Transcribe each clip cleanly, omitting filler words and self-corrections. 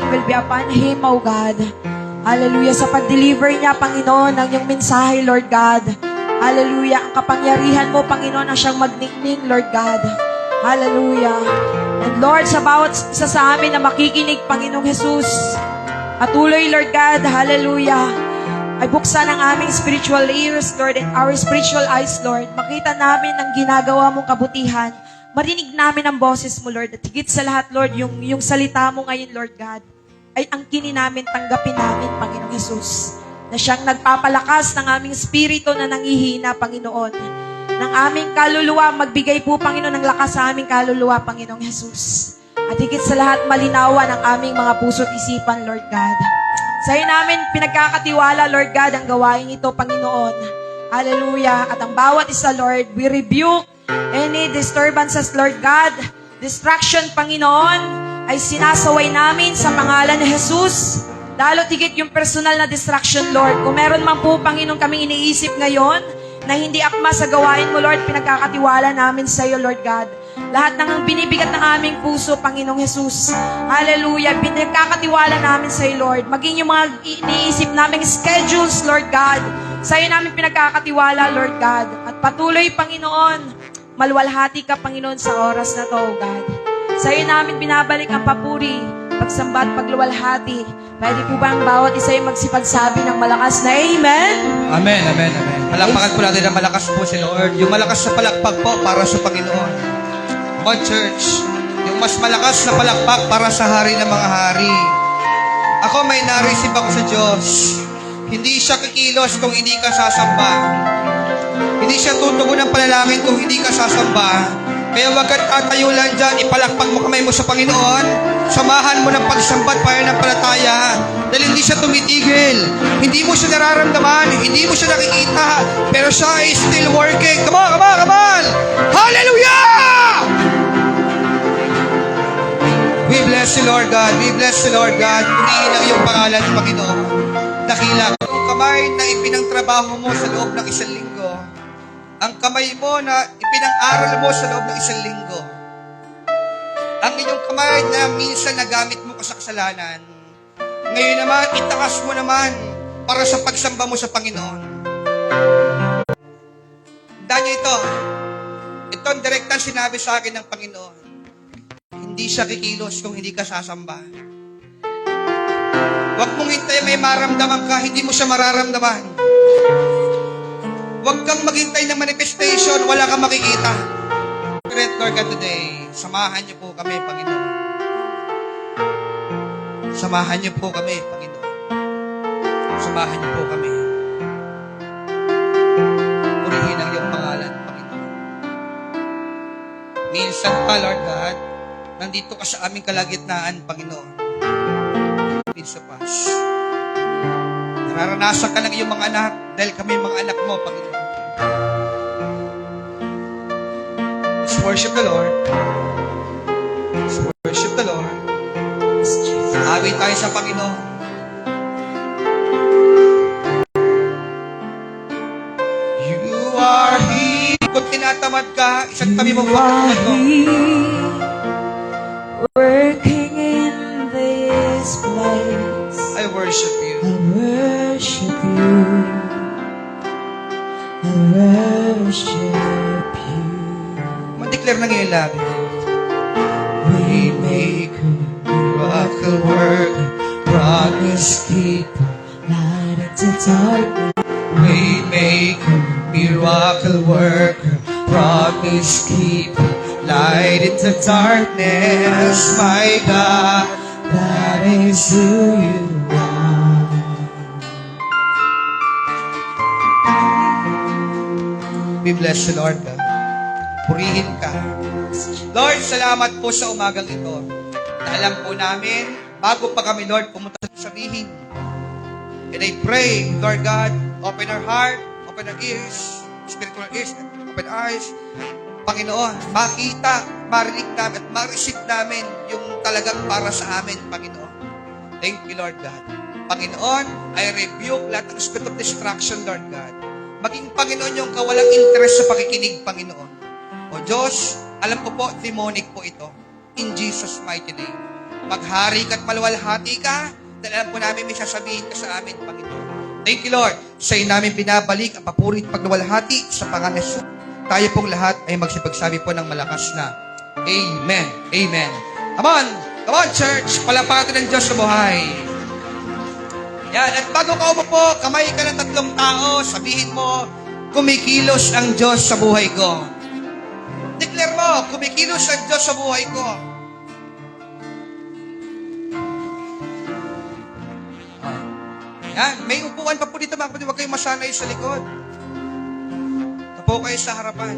anointing will be upon him, O God. Hallelujah. Sa pag-deliver niya, Panginoon, ng iyong mensahe, Lord God. Hallelujah. Ang kapangyarihan mo, Panginoon, ang siyang magningning, Lord God. Hallelujah. And Lord, sa bawat isa sa amin na makikinig, Panginoong Jesus, patuloy, Lord God, hallelujah, ay buksan ang aming spiritual ears, Lord, and our spiritual eyes, Lord. Makita namin ang ginagawa mong kabutihan. Marinig namin ang boses mo, Lord. At higit sa lahat, Lord, yung salita mo ngayon, Lord God, ay angkinin namin, tanggapin namin, Panginoong Jesus, na siyang nagpapalakas ng aming spirito na nangihina, Panginoon. Ng aming kaluluwa, magbigay po, Panginoon, ng lakas sa aming kaluluwa, Panginoong Jesus. At higit sa lahat, malinawan ang aming mga puso't isipan, Lord God. Sa iyo namin pinagkakatiwala, Lord God, ang gawain ito, Panginoon. Hallelujah. At ang bawat isa, Lord, we rebuke any disturbances, Lord God. Distraction, Panginoon, ay sinasaway namin sa pangalan ni Jesus. Lalo tigit yung personal na distraction, Lord. Kung meron man po, Panginoon, kaming iniisip ngayon na hindi akma sa gawain mo, Lord, pinagkakatiwala namin sa iyo, Lord God. Lahat ng binibigat ng aming puso, Panginoong Jesus. Hallelujah. Pinagkakatiwala namin sa iyo, Lord. Maging yung mga iniisip naming schedules, Lord God. Sa iyo namin pinagkakatiwala, Lord God. At patuloy, Panginoon, maluwalhati ka, Panginoon, sa oras na to, O God. Sa iyo namin binabalik ang papuri, pagsamba at pagluwalhati. Pwede po ba ang bawat isa ay magsipagsabi ng malakas na Amen? Amen, amen, amen. Palakpakan po natin na malakas po si Lord. Yung malakas na palakpak po para sa Panginoon. Come on, church. Yung mas malakas na palakpak para sa hari ng mga hari. Ako may na-receive ako sa Diyos. Hindi siya kikilos kung hindi ka sasamba. Hindi siya tutugon ng panalangin kung hindi ka sasamba. Kaya wag kang tatayo lang dyan, ipalakpak mo kamay mo sa Panginoon, samahan mo ng pagsambat pananampalataya, dahil hindi siya tumitigil, hindi mo siya nararamdaman, hindi mo siya nakikita, pero siya is still working. Come on, come on, come on! Hallelujah! We bless you, Lord God. We bless you, Lord God. Purihin ang iyong pangalan, Panginoon. Dakila ang kamay na ipinangtrabaho mo sa loob ng isang linggo. Ang kamay mo na ipinang-aral mo sa loob ng isang linggo. Ang inyong kamay na minsan nagamit mo sa kasalanan. Ngayon naman, itakas mo naman para sa pagsamba mo sa Panginoon. Dahil ito ang direktang sinabi sa akin ng Panginoon. Hindi siya kikilos kung hindi ka sasamba. Huwag mong hintay may maramdaman ka, hindi mo siya mararamdaman. Huwag kang maghintay ng manifestation, wala kang makikita. Spirit, Lord God, today, samahan niyo po kami, Panginoon. Samahan niyo po kami, Panginoon. Samahan niyo po kami. Purihin ang iyong pangalan, Panginoon. Minsan pa, Lord God, nandito ka sa aming kalagitnaan, Panginoon. Minsan pa. Nararanasan ka ng iyong mga anak dahil kami mga anak mo, Panginoon. Let's worship the Lord. Let's worship the Lord. Awit tayo sa Panginoon. You are here. Kung tinatamad ka, isang tabi mo buwak mo. Working in this place. I worship you. I worship you. I worship you. Mag-declare na ngayon labi. We make Miracle work, promise keeper, light into darkness. we make miracle worker, Promise keeper, light into darkness, my God. that is who you are. We bless you, Lord God. Purihin ka. Lord, salamat po sa umagang ito. Na alam po namin, bago pa kami, Lord, pumunta sa sabihin. And I pray, Lord God, open our heart, open our ears, spiritual ears, open eyes. Panginoon, makita, marinig namin at ma-receive namin yung talagang para sa amin, Panginoon. Thank you, Lord God. Panginoon, I rebuke lahat ng spirit of distraction, Lord God. Maging Panginoon yung kawalang interest sa pakikinig, Panginoon. O Diyos, alam ko po, demonic po ito. In Jesus' mighty name. Maghari ka't maluwalhati ka, dahil alam po namin may sasabihin ka sa amin, Panginoon. Thank you, Lord. Sa'yo namin binabalik ang papurit pagluwalhati sa pangalan ni Jesus. Tayo pong lahat ay magsipagsabi po ng malakas na Amen. Amen. Come on. Come on, church. Palapatin ng Diyos sa buhay. Yan. At bago ka umupo, kamay ka ng 3 tao, sabihin mo, kumikilos ang Diyos sa buhay ko. Declare mo, kumikilos ang Diyos sa buhay ko. Yan. May upuan pa po dito, mga kapatid. Huwag kayong masanay sa likod. Tapo kayo sa harapan.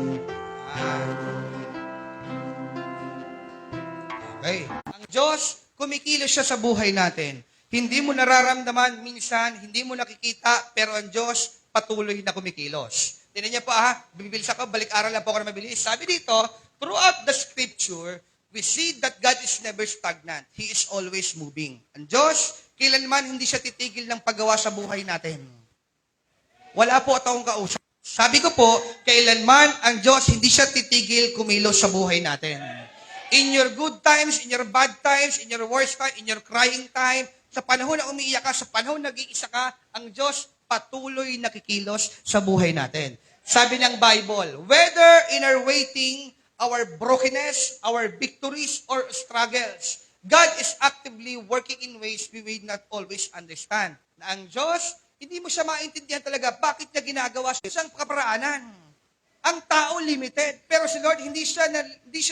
Okay. Ang Diyos, kumikilos siya sa buhay natin. Hindi mo nararamdaman minsan, hindi mo nakikita, pero ang Diyos patuloy na kumikilos. Tingnan niyo po bibilis ako, balik-aral lang po ako na mabilis. Sabi dito, throughout the scripture, we see that God is never stagnant. He is always moving. Ang Diyos, kailanman hindi siya titigil ng paggawa sa buhay natin. Wala po akong kausap. Sabi ko po, kailanman ang Diyos hindi siya titigil kumilos sa buhay natin. In your good times, in your bad times, in your worst time, in your crying time, sa panahon na umiiyak ka, sa panahon na nag-iisa ka, ang Diyos patuloy nakikilos sa buhay natin. Sabi ng Bible, whether in our waiting, our brokenness, our victories, or struggles, God is actively working in ways we will not always understand. Na ang Diyos, hindi mo siya maintindihan talaga bakit niya ginagawa sa isang kaparaanan. Ang tao limited, pero si Lord hindi siya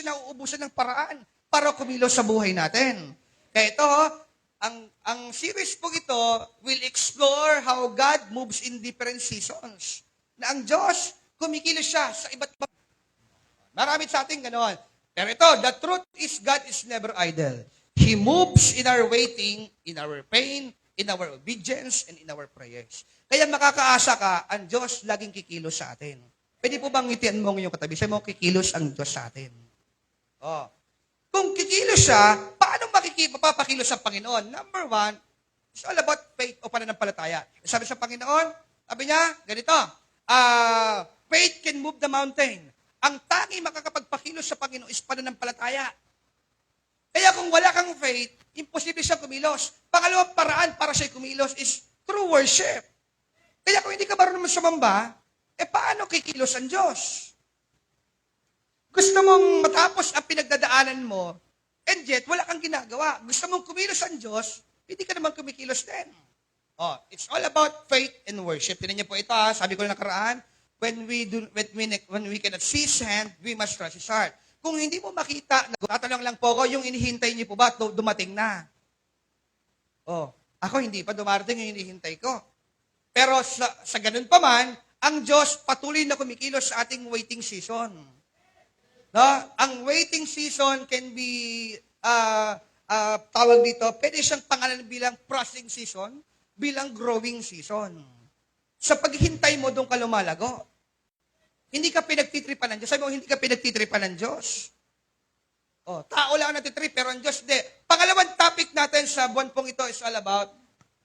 nauubusan ng paraan para kumilos sa buhay natin. Kaya ito, ang series po ito will explore how God moves in different seasons. Na ang Diyos, kumikilos siya sa iba't ibang. Marami sa ating ganoon. Pero ito, the truth is God is never idle. He moves in our waiting, in our pain, in our obedience, and in our prayers. Kaya makakaasa ka, ang Diyos laging kikilos sa atin. Pwede po bang ngitian mo ang iyong katabi? Sabi mo, kikilos ang Diyos sa atin. Oh. Kung kikilos siya, paano mapapakilos ang Panginoon? Number 1, it's all about faith o pananampalataya. Sabi sa Panginoon, sabi niya, ganito, faith can move the mountain. Ang tangi makakapagpakilos sa Panginoon is pananampalataya. Kaya kung wala kang faith, imposible siyang kumilos. Pangalawang paraan para siya kumilos is through worship. Kaya kung hindi ka marunong sumamba, paano kikilos ang Diyos? Gusto mong matapos ang pinagdadaanan mo, and yet, wala kang ginagawa. Gusto mong kumilos ang Diyos, hindi ka naman kumikilos din. Oh, it's all about faith and worship. Tinan niyo po ito, sabi ko na nakaraan, when we cannot see His hand, we must trust His heart. Kung hindi mo makita, tatanong lang po ako, yung inihintay niyo po ba, dumating na? Oh, ako hindi pa dumarating yung inihintay ko. Pero sa ganun pa man, ang Diyos patuloy na kumikilos sa ating waiting season. No? Ang waiting season can be, tawag dito, pwede siyang pangalan bilang processing season, bilang growing season. Sa paghintay mo, doon ka lumalago. Hindi ka pinagtitripan ng Diyos. Sabi mo, hindi ka pinagtitripan ng Diyos. Oh, tao lang ang natitrip, pero ang Diyos di. Pangalawang topic natin sa buwan pong ito is all about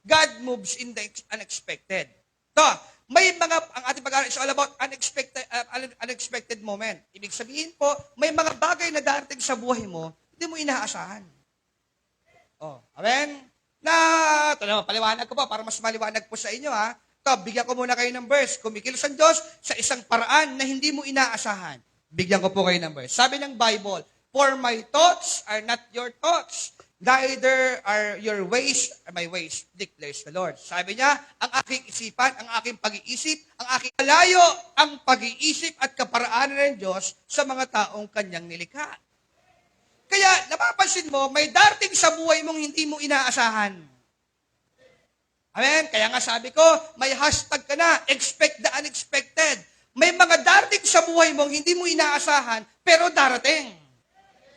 God moves in the unexpected. Ang ating pag-aaral is all about unexpected moment. Ibig sabihin po, may mga bagay na darating sa buhay mo, hindi mo inaasahan. Oh, amen? Paliwanag ko po, para mas maliwanag po sa inyo, bigyan ko muna kayo ng verse. Kumikilos ang Diyos sa isang paraan na hindi mo inaasahan. Bigyan ko po kayo ng verse. Sabi ng Bible, for my thoughts are not your thoughts, neither are your ways my ways, declares the Lord. Sabi niya, ang aking isipan, ang aking pag-iisip, ang aking malayo, ang pag-iisip at kaparaanan ng Diyos sa mga taong kanyang nilikha. Kaya, napapansin mo, may darating sa buhay mong hindi mo inaasahan. Amen? Kaya nga sabi ko, may hashtag ka na, expect the unexpected. May mga darating sa buhay mong hindi mo inaasahan, pero darating.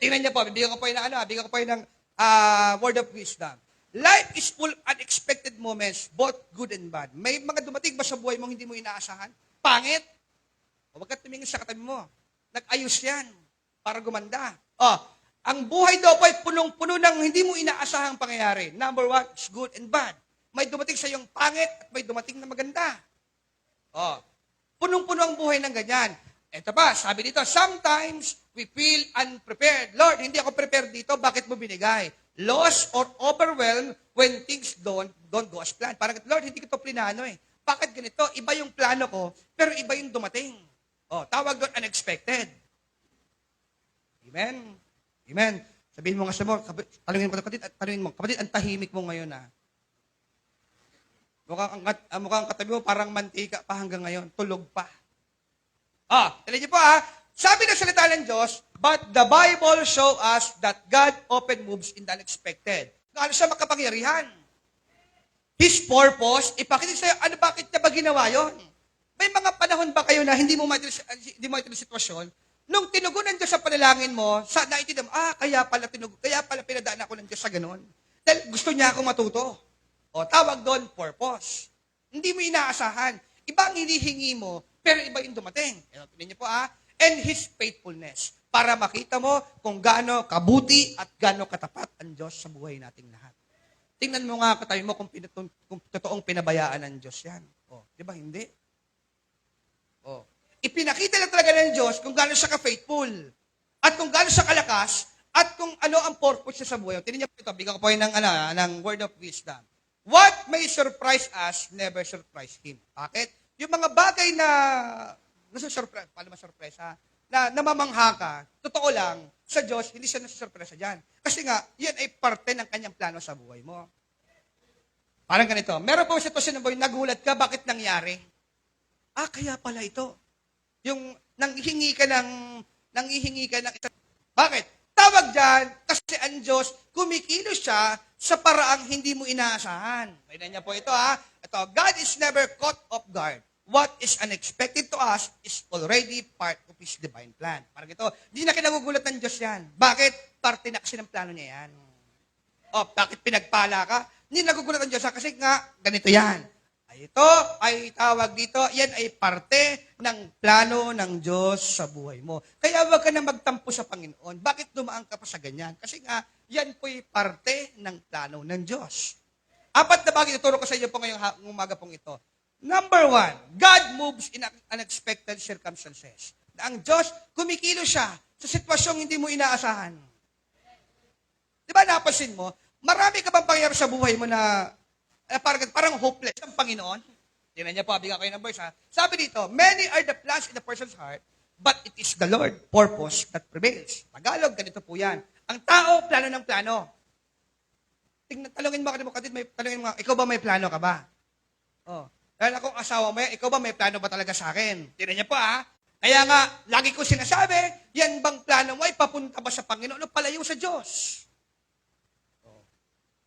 Tingnan niyo po, bibigyan ko po ng word of wisdom. Life is full of unexpected moments, both good and bad. May mga dumating ba sa buhay mong hindi mo inaasahan? Pangit? O wag ka tumingin sa katabi mo. Nag-ayos yan para gumanda. Ang buhay daw po ay punong-puno ng hindi mo inaasahang pangyayari. Number 1 is good and bad. May dumating sa iyong pangit at may dumating na maganda. Punong-puno ang buhay ng ganyan. Ito pa, sabi dito, sometimes we feel unprepared. Lord, hindi ako prepared dito, bakit mo binigay? lost or overwhelmed when things don't go as planned. Parang, Lord, hindi ko ito plinano eh. Bakit ganito? Iba yung plano ko, pero iba yung dumating. Tawag doon unexpected. Amen? Amen. Sabihin mo nga sa mo, talungin mo, kapatid, ang tahimik mo ngayon Mukhang katabi mo parang mantika pa hanggang ngayon, tulog pa. Tala niyo po sabi ng salita ng Diyos, but the Bible show us that God often moves in the unexpected. Gaano siya makapangyarihan? His purpose, ipakita sa'yo, bakit niya ba ginawa yun? May mga panahon ba kayo na hindi mo maintindihan sitwasyon? Nung tinugunan Diyos sa panalangin mo, naintindihan mo, kaya pala pinadaan ako ng Diyos sa ganun. Dahil gusto niya akong matuto. Tawag doon, purpose. Hindi mo inaasahan. Iba ang hinihingi mo, pero iba yung dumating. Tingnan niyo po and His faithfulness. Para makita mo kung gaano kabuti at gaano katapat ang Diyos sa buhay nating lahat. Tingnan mo nga katabi mo kung totoong pinabayaan ng Diyos yan. Di ba hindi? Ipinakita lang talaga ng Diyos kung gaano siya ka-faithful. At kung gaano siya kalakas, at kung ano ang purpose niya sa buhay. Tingnan niyo po ito, bigyan ko po ng word of wisdom. What may surprise us, never surprise Him. Bakit? Yung mga bagay na nasusurprise, paano ma-surprise na namamangha ka, totoo lang, sa Diyos, hindi siya nasusurpresa dyan. Kasi nga, yan ay parte ng kanyang plano sa buhay mo. Parang ganito, meron po sitwasyon ng buhay, nagulat ka, bakit nangyari? Kaya pala ito. Yung nanghihingi ka ng isang, bakit? Tawag dyan, kasi ang Diyos, kumikilos siya sa paraang hindi mo inaasahan. Tingnan niya po ito Ito, God is never caught off guard. What is unexpected to us is already part of His divine plan. Parang ito, hindi na kinagugulat ng Diyos yan. Bakit? Parte na kasi ng plano niya yan. Bakit pinagpala ka? Hindi nagugulat ng Diyos kasi nga, ganito yan. Ito ay tawag dito, yan ay parte ng plano ng Diyos sa buhay mo. Kaya huwag ka na magtampo sa Panginoon. Bakit dumaan ka pa sa ganyan? Kasi nga, yan po'y parte ng plano ng Diyos. 4 na bagay ituturo ko sa iyo po ngayong umaga pong ito. Number 1, God moves in unexpected circumstances. Ang Diyos, kumikilos siya sa sitwasyong hindi mo inaasahan. Di ba napansin mo, marami ka bang pangyayari sa buhay mo na parang hopeless ang Panginoon? Tingnan niya po, bigyan kayo ng verse Sabi dito, many are the plans in the person's heart, but it is the Lord purpose that prevails. Tagalog, ganito po yan. Ang tao, plano ng plano. Talungin mo, ikaw ba may plano ka ba? Dahil akong asawa mo, ikaw ba may plano ba talaga sa akin? Tingnan niya po Kaya nga, lagi ko sinasabi, yan bang plano mo ay papunta ba sa Panginoon o palayo sa Diyos?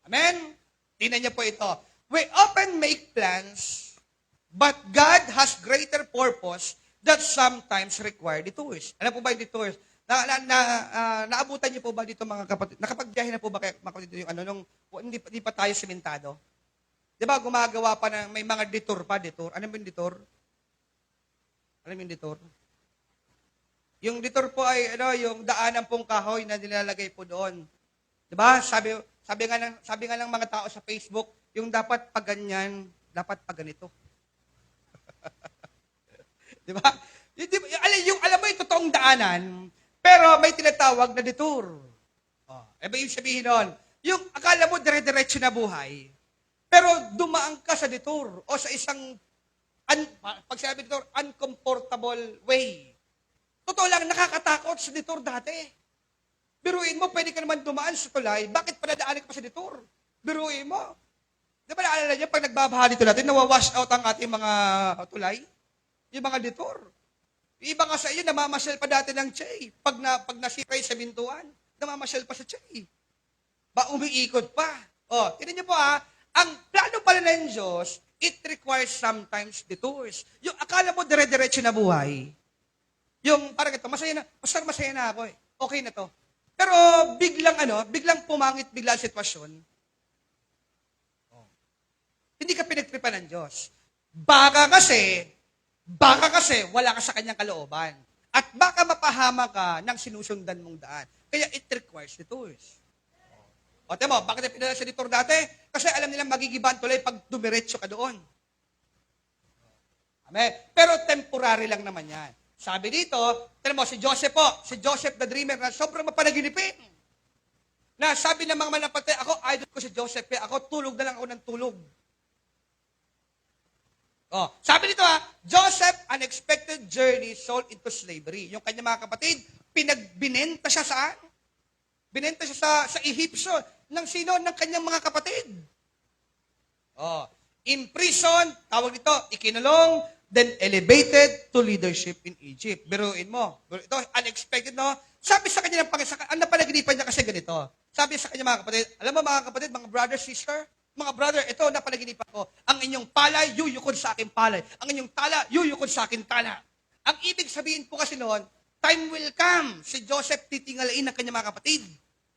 Amen? Tingnan niya po ito. We often make plans, but God has greater purpose that sometimes require detours. Ano po ba yung detours? Naabutan niyo po ba dito mga kapatid? Nakapagbiyahe na po ba kayo mga kapatid yung nung hindi pa tayo sementado? Di ba, gumagawa pa ng, may mga detour pa, detour. Ano yung detour? Alam mo yung detour? Yung detour po ay, yung daanan pong kahoy na nilalagay po doon. Di ba? Sabi nga ng mga tao sa Facebook, yung dapat pag ganyan, dapat pag ganito. Di ba? Alam mo yung totoong daanan, pero may tinatawag na detour. Ba yung sabihin nun? Yung akala mo dire-diretso na buhay, pero dumaan ka sa detour o sa isang, pag sabi detour, uncomfortable way. Totoo lang, nakakatakot sa detour dati. Biruin mo, pwede ka naman dumaan sa tulay, bakit padadaanin ka pa sa detour? Biruin mo. Di ba naalala niyo, pag nagbabaha dito natin, nawawash out ang ating mga tulay? Yung mga detour. Yung iba nga sa iyo, namamasyal pa dati ng Che. Pag nasipay sa bintuan, namamasyal pa sa Che. Umiikot pa. Tignan niyo po ang plano pala ng Diyos, it requires sometimes detours. Yung akala mo dire-diretso na buhay, yung parang ito, masaya na ako okay na to. Pero biglang pumangit bigla ang sitwasyon, hindi ka pinagtripan ng Diyos. Baka kasi wala ka sa kanyang kalooban. At baka mapahama ka ng sinusundan mong daan. Kaya it requires detours. Temo, bakit pinadala sa detour dati? Kasi alam nilang magigiba ang tulay pag dumiretso ka doon. Amen. Pero temporary lang naman yan. Sabi dito, tignan mo, si Joseph the dreamer, na sobrang mapanaginipin. Na sabi ng mga manapatay, ako, idol ko si Joseph, ako, tulog na lang ako ng tulog. Oh, sabi nito Joseph, unexpected journey, sold into slavery. Yung kanya mga kapatid, binenta siya saan? Binenta siya sa Ehipsyo. Ng sino? Ng kanyang mga kapatid. Oh, in prison, tawag nito, ikinulong, then elevated to leadership in Egypt. Biruin mo. Ito, unexpected, no? Sabi sa kanya ng Panginoon, ang napanaginipan niya kasi ganito. Sabi sa kanya mga kapatid, alam mo mga kapatid, mga brother, sister, mga brother, ito napanaginipan ko. Ang inyong palay, yuyukod sa aking palay. Ang inyong tala, yuyukod sa aking tala. Ang ibig sabihin po kasi noon, time will come. Si Joseph titingalain ng kanyang mga kapatid.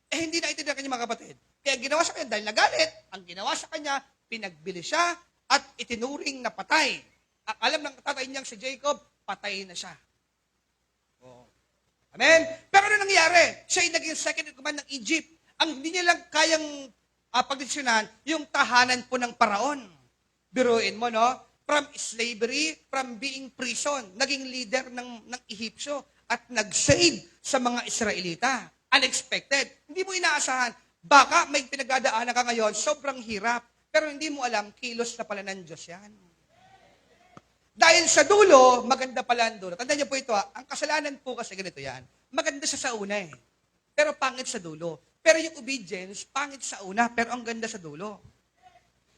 Hindi na ito ng kanyang mga kapatid. Kaya ginawa sa kanya, dahil nagalit, ang ginawa sa kanya, pinagbili siya at itinuring na patay. Ang alam ng tatay niyang si Jacob, patay na siya. Oh. Amen? Pero ano nangyari? Siya ay naging second in command ng Egypt. Ang hindi niya lang kayang pagdesisyonan, yung tahanan po ng paraon. Biruin mo, no? From slavery, from being prison, naging leader ng Ehipsyo at nag-save sa mga Israelita. Unexpected. Hindi mo inaasahan. Baka may pinagdadaanan ka ngayon, sobrang hirap. Pero hindi mo alam, kilos na pala ng Diyos yan. Dahil sa dulo, maganda pala ang dulo. Tandaan niyo po ito, ang kasalanan po kasi ganito yan. Maganda siya sa una pero pangit sa dulo. Pero yung obedience, pangit sa una, pero ang ganda sa dulo.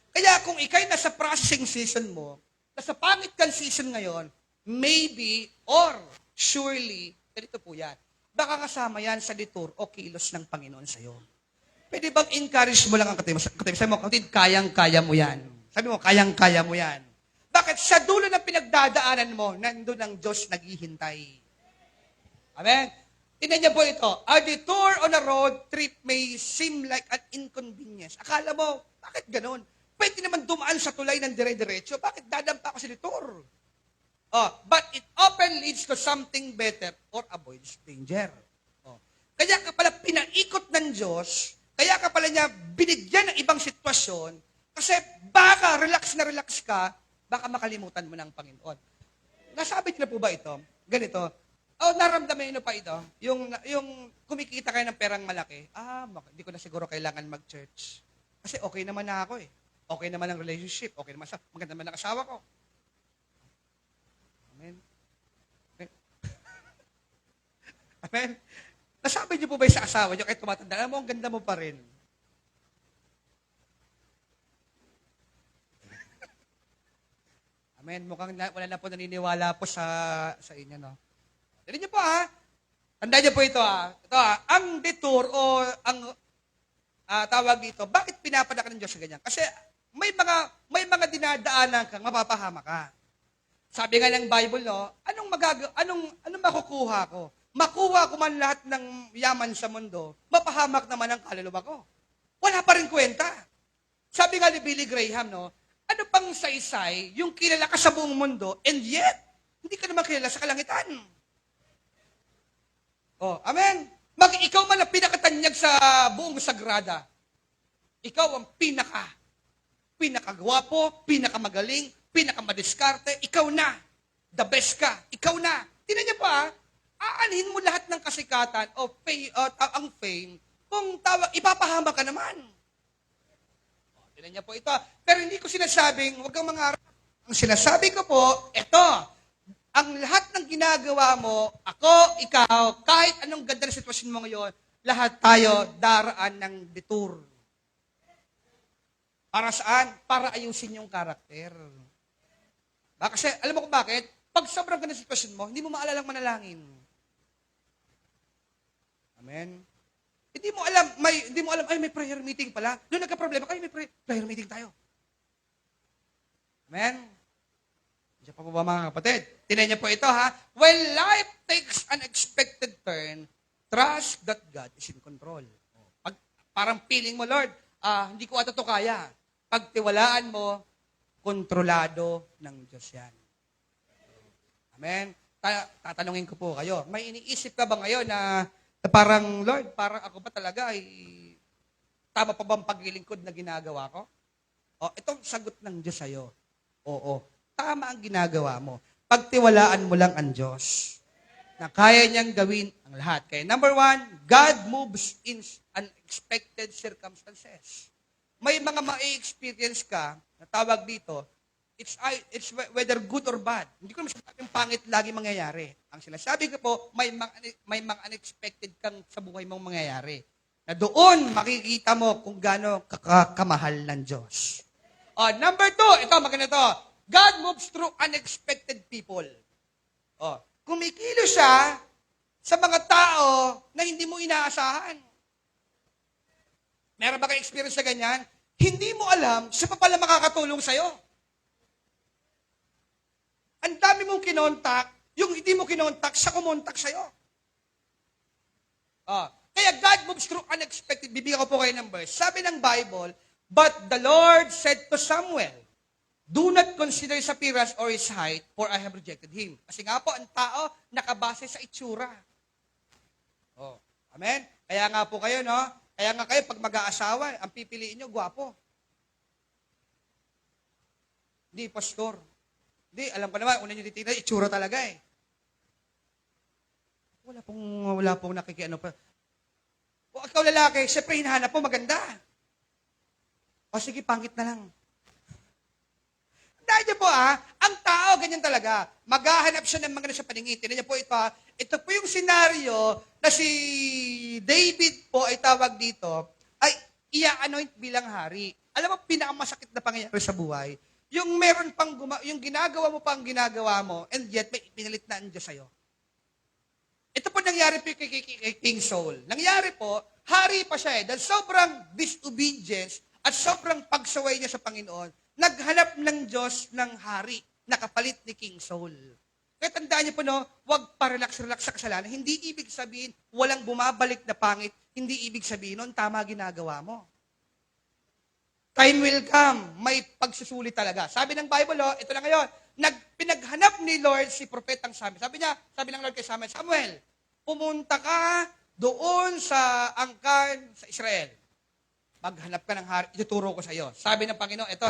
Kaya kung ikay nasa processing season mo, nasa pangit kang season ngayon, maybe or surely, ganito po yan, baka kasama yan sa detour o kilos ng Panginoon sa'yo. Pwede bang encourage mo lang ang katabi? Sabi mo, kapatid, kayang-kaya mo yan. Sabi mo, kayang-kaya mo yan. Bakit? Sa dulo ng pinagdadaanan mo, nandun ang Diyos naghihintay. Amen? Tingnan niyo po ito. A detour on a road trip may seem like an inconvenience. Akala mo, bakit ganun? Pwede naman dumaan sa tulay ng dire-diretso. Bakit dadampa ka sa detour? Oh, but it often leads to something better or avoids danger. Oh. Kaya ka pala pinaikot ng Diyos, kaya ka pala niya binigyan ng ibang sitwasyon, kasi baka relax na relax ka, baka makalimutan mo ng Panginoon. Nasabi niyo na po ba ito? Ganito. Naramdaman niyo pa ito? Yung kumikita kayo ng perang malaki, hindi ko na siguro kailangan mag-church. Kasi okay naman na ako Okay naman ang relationship. Okay naman maganda naman ang asawa ko. Amen. Amen. Nasabi niyo po ba sa asawa niyo kahit tumatanda, alam mo, ang ganda mo pa rin. Amen. Mukhang wala na po naniniwala po sa inyo, no? Tignan niyo po, tandaan niyo po ito, Ito, ang detour o ang tawag dito, bakit pinapadala ng Diyos sa ganyan? Kasi may mga dinadaanan kang mapapahama ka. Sabi nga ng Bible, no, anong makukuha ko? Makuha ko man lahat ng yaman sa mundo, mapahamak naman ang kaluluwa ko. Wala pa rin kwenta. Sabi nga ni Billy Graham, no, ano pang saysay yung kilala ka sa buong mundo and yet, hindi ka naman kilala sa kalangitan. Oh, amen. Ikaw man ang pinakatanyag sa buong sagrada. Ikaw ang pinakagwapo, pinakamagaling, pinakamadiskarte, ikaw na. The best ka, ikaw na. Tingnan niyo pa, aanhin mo lahat ng kasikatan o ang fame kung ipapahama ka naman. Tingnan niyo po ito. Pero hindi ko sinasabing, huwag kang mangarap. Ang sinasabi ko po, ito, ang lahat ng ginagawa mo, ako, ikaw, kahit anong ganda na sitwasyon mo ngayon, lahat tayo daraan ng detour. Para saan? Para ayusin yung karakter. Kasi, alam mo kung bakit? Pag sobrang ganda sitwasyon mo, hindi mo maalalang manalangin. Amen? Hindi mo alam, may prayer meeting pala. Doon nagka-problema, may prayer meeting tayo. Amen? Diyan pa po ba mga kapatid? Tingnan niyo po ito When life takes an unexpected turn, trust that God is in control. Parang feeling mo, Lord, hindi ko ito kaya. Pagtiwalaan mo, kontrolado ng Diyos yan. Amen? Tatanungin ko po kayo, may iniisip ka ba ngayon na parang, Lord, parang ako ba talaga ay tama pa bang paglilingkod na ginagawa ko? Itong sagot ng Diyos sa'yo. Oo. Tama ang ginagawa mo. Pagtiwalaan mo lang ang Diyos. na kaya niyang gawin ang lahat. Kaya number 1, God moves in unexpected circumstances. May mga ma-experience ka, na tawag dito, it's whether good or bad. Hindi ko masasabing pangit lagi mangyayari. Ang sinasabi ko po, may mga unexpected kang sa buhay mong mangyayari. Na doon makikita mo kung gaano kamahal ng Diyos. Number 2, ito, maganda to. God moves through unexpected people. Kumikilos siya sa mga tao na hindi mo inaasahan. Meron ba kang experience sa ganyan? Hindi mo alam, siya pa pala makakatulong sa'yo. Ang dami mong kinontak, yung hindi mo kinontak, siya kumontak sa'yo. Kaya God moves through unexpected. Bibigyan ko po kayo ng verse. Sabi ng Bible, but the Lord said to Samuel, do not consider his appearance or his height, for I have rejected him. Kasi nga po, ang tao nakabase sa itsura. Amen? Kaya nga po kayo, no? Kaya nga kayo, pag mag-aasawa, ang pipiliin nyo, gwapo. Hindi, pastor. Hindi, alam ko naman, una nyo titignan, itsura talaga eh. Wala pong nakikiano pa. O ikaw lalaki, siyempre hinahanap po, maganda. O sige, pangit na lang. Dahil niyo po ang tao ganyan talaga. Maghahanap siya ng maganda sa paningin. Tignan niyo po ito Ito po yung senaryo na si David po ay tawag dito, ay i-anoint bilang hari. Alam mo, pinakamasakit na pangyayari sa buhay, yung meron pang yung ginagawa mo pang ginagawa mo, and yet may pinalit na ang Diyos sa'yo. Ito po nangyari po kay King Saul. Nangyari po, hari pa siya dahil sobrang disobedience at sobrang pagsaway niya sa Panginoon, naghanap ng Diyos ng hari na kapalit ni King Saul. Kaya tandaan niyo po, huwag pa-relax-relax sa kasalanan. Hindi ibig sabihin, walang bumabalik na pangit. Hindi ibig sabihin nun, tama ginagawa mo. Time will come. May pagsusulit talaga. Sabi ng Bible, ito na ngayon, pinaghanap ni Lord si Propetang Samuel. Sabi ng Lord kay Samuel, pumunta ka doon sa angkan sa Israel. Maghanap ka ng hari, ituturo ko sa iyo. Sabi ng Panginoon, ito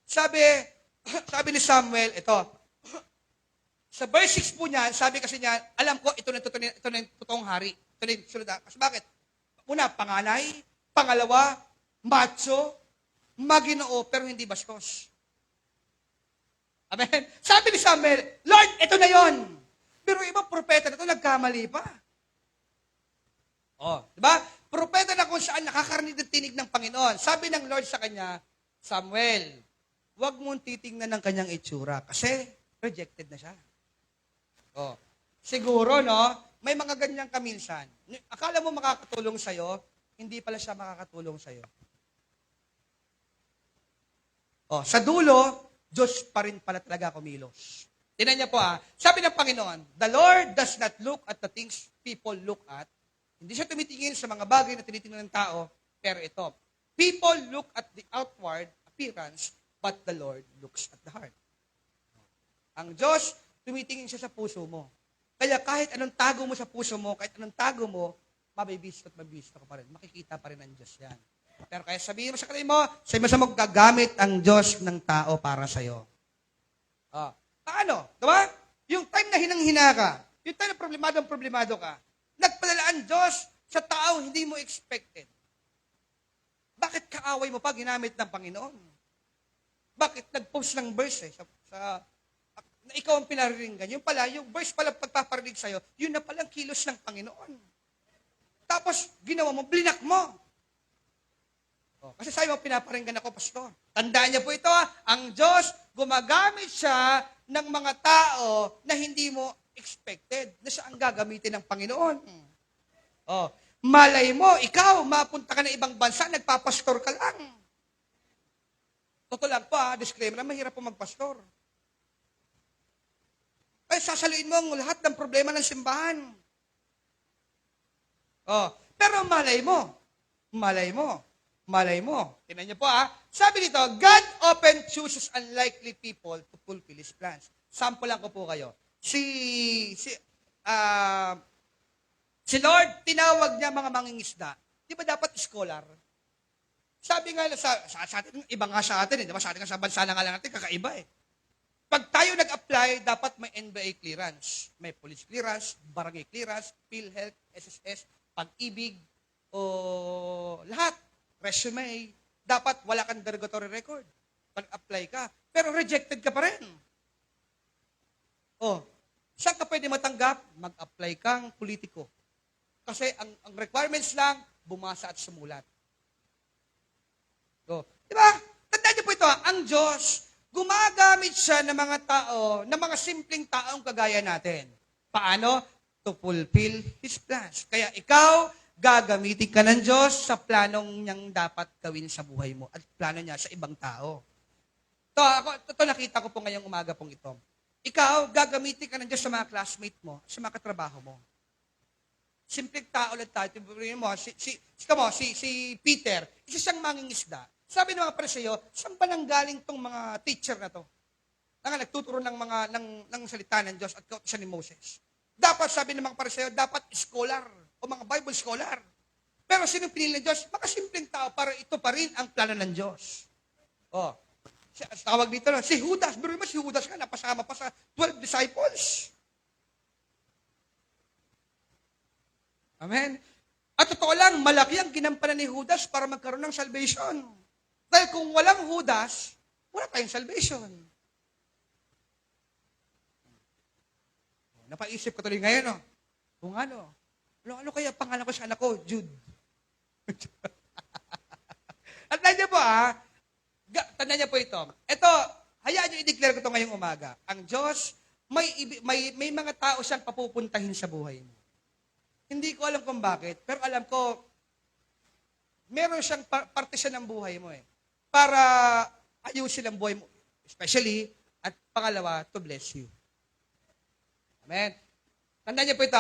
sabi ni Samuel, ito, sa verse 6 po niyan, sabi kasi niya, alam ko, ito na yung totoong hari. Ito na yung sunod. Kasi bakit? Una, panganay. Pangalawa, macho. Maginoo, pero hindi bastos. Amen? Sabi ni Samuel, Lord, ito na yon. Pero ibang propeta na ito, nagkamali pa. Diba? Propeta na kung saan nakakarinig ng tinig ng Panginoon. Sabi ng Lord sa kanya, Samuel, huwag mong titingnan ng kanyang itsura kasi rejected na siya. Siguro, may mga ganyang kaminsan. Akala mo makakatulong sa'yo, hindi pala siya makakatulong sa'yo. Sa dulo, Diyos pa rin pala talaga kumilos. Tingnan niya po sabi ng Panginoon, the Lord does not look at the things people look at. Hindi siya tumitingin sa mga bagay na tinitingnan ng tao, pero ito, people look at the outward appearance, but the Lord looks at the heart. Ang Diyos, tumitingin siya sa puso mo. Kaya kahit anong tago mo sa puso mo, kahit anong tago mo, mabibisto ka pa rin. Makikita pa rin ng Diyos yan. Pero kaya sabihin mo sa kanila mo, sabihin mo sa magagamit ang Diyos ng tao para sa'yo. Paano? Diba? Yung time na hinang-hina ka, yung time na problemado ka, nagpadala ang Diyos sa tao hindi mo expected. Bakit kaaway mo pa ginamit ng Panginoon? Bakit nag-post ng verse na ikaw ang pinariringgan? Yung pala, yung verse pala pagpaparinig sa'yo, yun na palang kilos ng Panginoon. Tapos, ginawa mo, blinak mo. Kasi sabi mo, pinaparinggan ako, pastor. Tandaan niyo po ito, ang Diyos, gumagamit siya ng mga tao na hindi mo expected, na siya ang gagamitin ng Panginoon. Malay mo, ikaw, mapunta ka na ibang bansa, nagpapastor ka lang. Totoo lang po, disclaimer, mahirap po magpastor. Ay, sasaluin mo ang lahat ng problema ng simbahan. Pero malay mo. Tingnan niyo po Sabi dito, God often chooses unlikely people to fulfill His plans. Sample lang ko po kayo. Si Lord, tinawag niya mga mangingisda. Di ba dapat scholar? Sabi nga sa atin, iba nga sa atin. Di ba sa atin nga sa bansa na nga lang natin, kakaiba Pag tayo nag-apply, dapat may NBI clearance. May police clearance, barangay clearance, PhilHealth, SSS, pag-ibig, o lahat. Resume. Dapat wala kang derogatory record. Pag-apply ka. Pero rejected ka pa rin. Oh, saan ka pwede matanggap? Mag-apply kang politiko. Kasi ang requirements lang, bumasa at sumulat. So, di ba? Tandaan niyo po ito, ang Diyos, gumagamit siya ng mga tao, ng mga simpleng taong kagaya natin. Paano? To fulfill His plans. Kaya ikaw, gagamitin ka ng Diyos sa planong niyang dapat gawin sa buhay mo at plano niya sa ibang tao. Ito nakita ko po ngayong umaga pong ito. Ikaw, gagamitin ka ng Diyos sa mga classmate mo, sa mga katrabaho mo. Simpleng tao lang tayo. Si Peter, isa siyang mangingisda. Sabi ng mga Pariseo, saan ba nanggaling tong mga teacher na to? Na nagtuturo ng salita ng Diyos at kautusan ni Moses. Dapat, sabi ng mga Pariseo, dapat scholar o mga Bible scholar. Pero sino pinili ng Diyos? Mga simpleng tao para ito pa rin ang plano ng Diyos. Oh, tawag dito na, si Judas. Pero si Judas ka, napasama pa sa 12 disciples. Amen? At totoo lang, malaki ang ginampanan ni Judas para magkaroon ng salvation. Dahil kung walang Judas, wala tayong salvation. Napaisip ko tuloy ngayon, kung ano kaya pangalan ko sa anak ko? Jude. At tandaan niyo po ito. Ito, hayaan niyo i-declare ko ito ngayong umaga. Ang Diyos, may mga tao siyang papupuntahin sa buhay mo. Hindi ko alam kung bakit, pero alam ko, meron siyang parte siya ng buhay mo para ayusin ang buhay mo. Especially, at pangalawa, to bless you. Amen. Tandaan niyo po ito,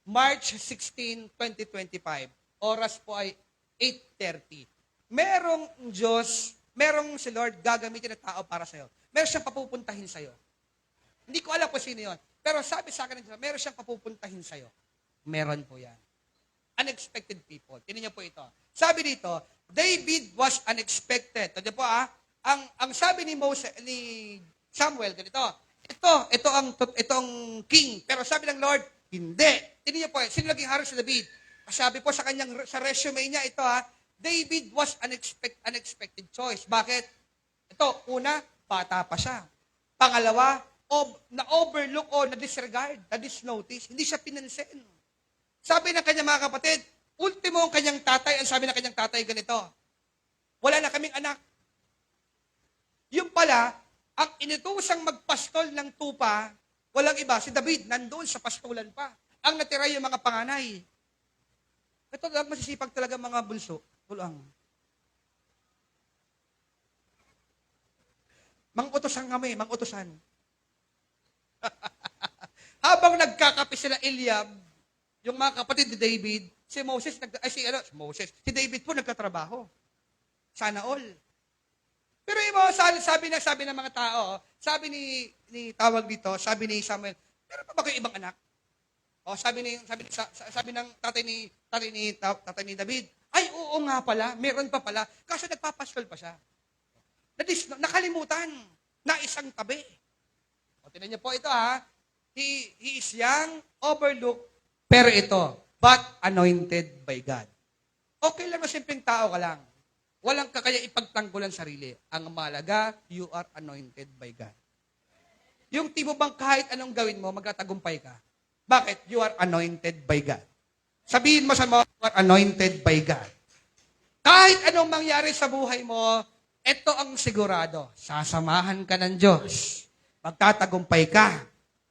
March 16, 2025. Oras po ay 8:30. Merong Diyos, merong si Lord gagamitin ng tao para sa'yo. Meron siyang papupuntahin sa'yo. Hindi ko alam kung sino yun. Pero sabi sa akin ng Diyos, meron siyang papupuntahin sa'yo. Meron po yan. Unexpected people. Tingnan niyo po ito. Sabi dito, David was unexpected. Ito po ang sabi ni Samuel, ganito, ito ang king. Pero sabi ng Lord, hindi. Tingnan niyo po, sino naging hari si David? Sabi po sa resume niya, ito David was unexpected choice. Bakit? Ito, una, bata pa siya. Pangalawa, na-overlook o na-disregard, na-disnotice. Hindi siya pinansin. Sabi ng kanyang mga kapatid, ultimo ang kanyang tatay, ang sabi ng kanyang tatay ganito, wala na kaming anak. Yung pala, ang inutusang magpastol ng tupa, walang iba, si David, nandoon sa pastulan pa. Ang natira yung mga panganay. Ito lang masisipag talaga mga bulso. Pulang. Mang-utosan kami, mang-utosan. Habang nagkakape sila Eliab, yung mga kapatid ni David, si David po nagkatrabaho. Sana all. Pero sabi ng mga tao, sabi ni tawag dito, sabi ni Samuel, meron pa ba kayo ibang anak? O sabi ng tatay ni David, ay oo nga pala, meron pa pala, kaso nagpapaskol pa siya. Nakalimutan na isang tabi. O tingnan niyo po ito he is young, overlooked, pero ito, but anointed by God. Okay lang na simpleng tao ka lang. Walang kakaya ipagtanggulan sarili. Ang mahalaga, you are anointed by God. Yung tipo bang kahit anong gawin mo, magtatagumpay ka. Bakit? You are anointed by God. Sabihin mo sa mga, you are anointed by God. Kahit anong mangyari sa buhay mo, ito ang sigurado. Sasamahan ka ng Diyos. Magtatagumpay ka.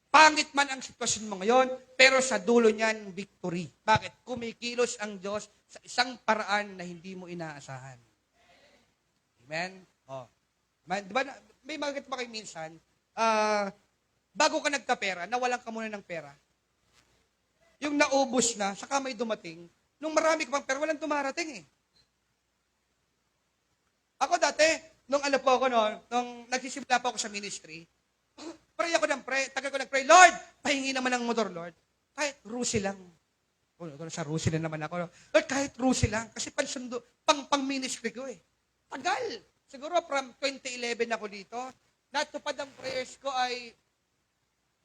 Pangit man ang sitwasyon mo ngayon, pero sa dulo niyan, victory. Bakit? Kumikilos ang Diyos sa isang paraan na hindi mo inaasahan. Amen? Diba, may mga ganito ba kayo minsan, bago ka nagkapera, nawalan ka muna ng pera. Yung naubos na, saka may dumating, nung marami ka pang pera, walang dumarating Ako dati, nung nagsisimula po ako sa ministry, pray ako ng pray, tagal ko nag-pray, Lord, pahingi naman ng motor, Lord. Kahit rusi lang. Sa rusi na naman ako. Lord, kahit rusi lang. Kasi pang-ministry ko Tagal. Siguro from 2011 ako dito. natupad ang prayers ko ay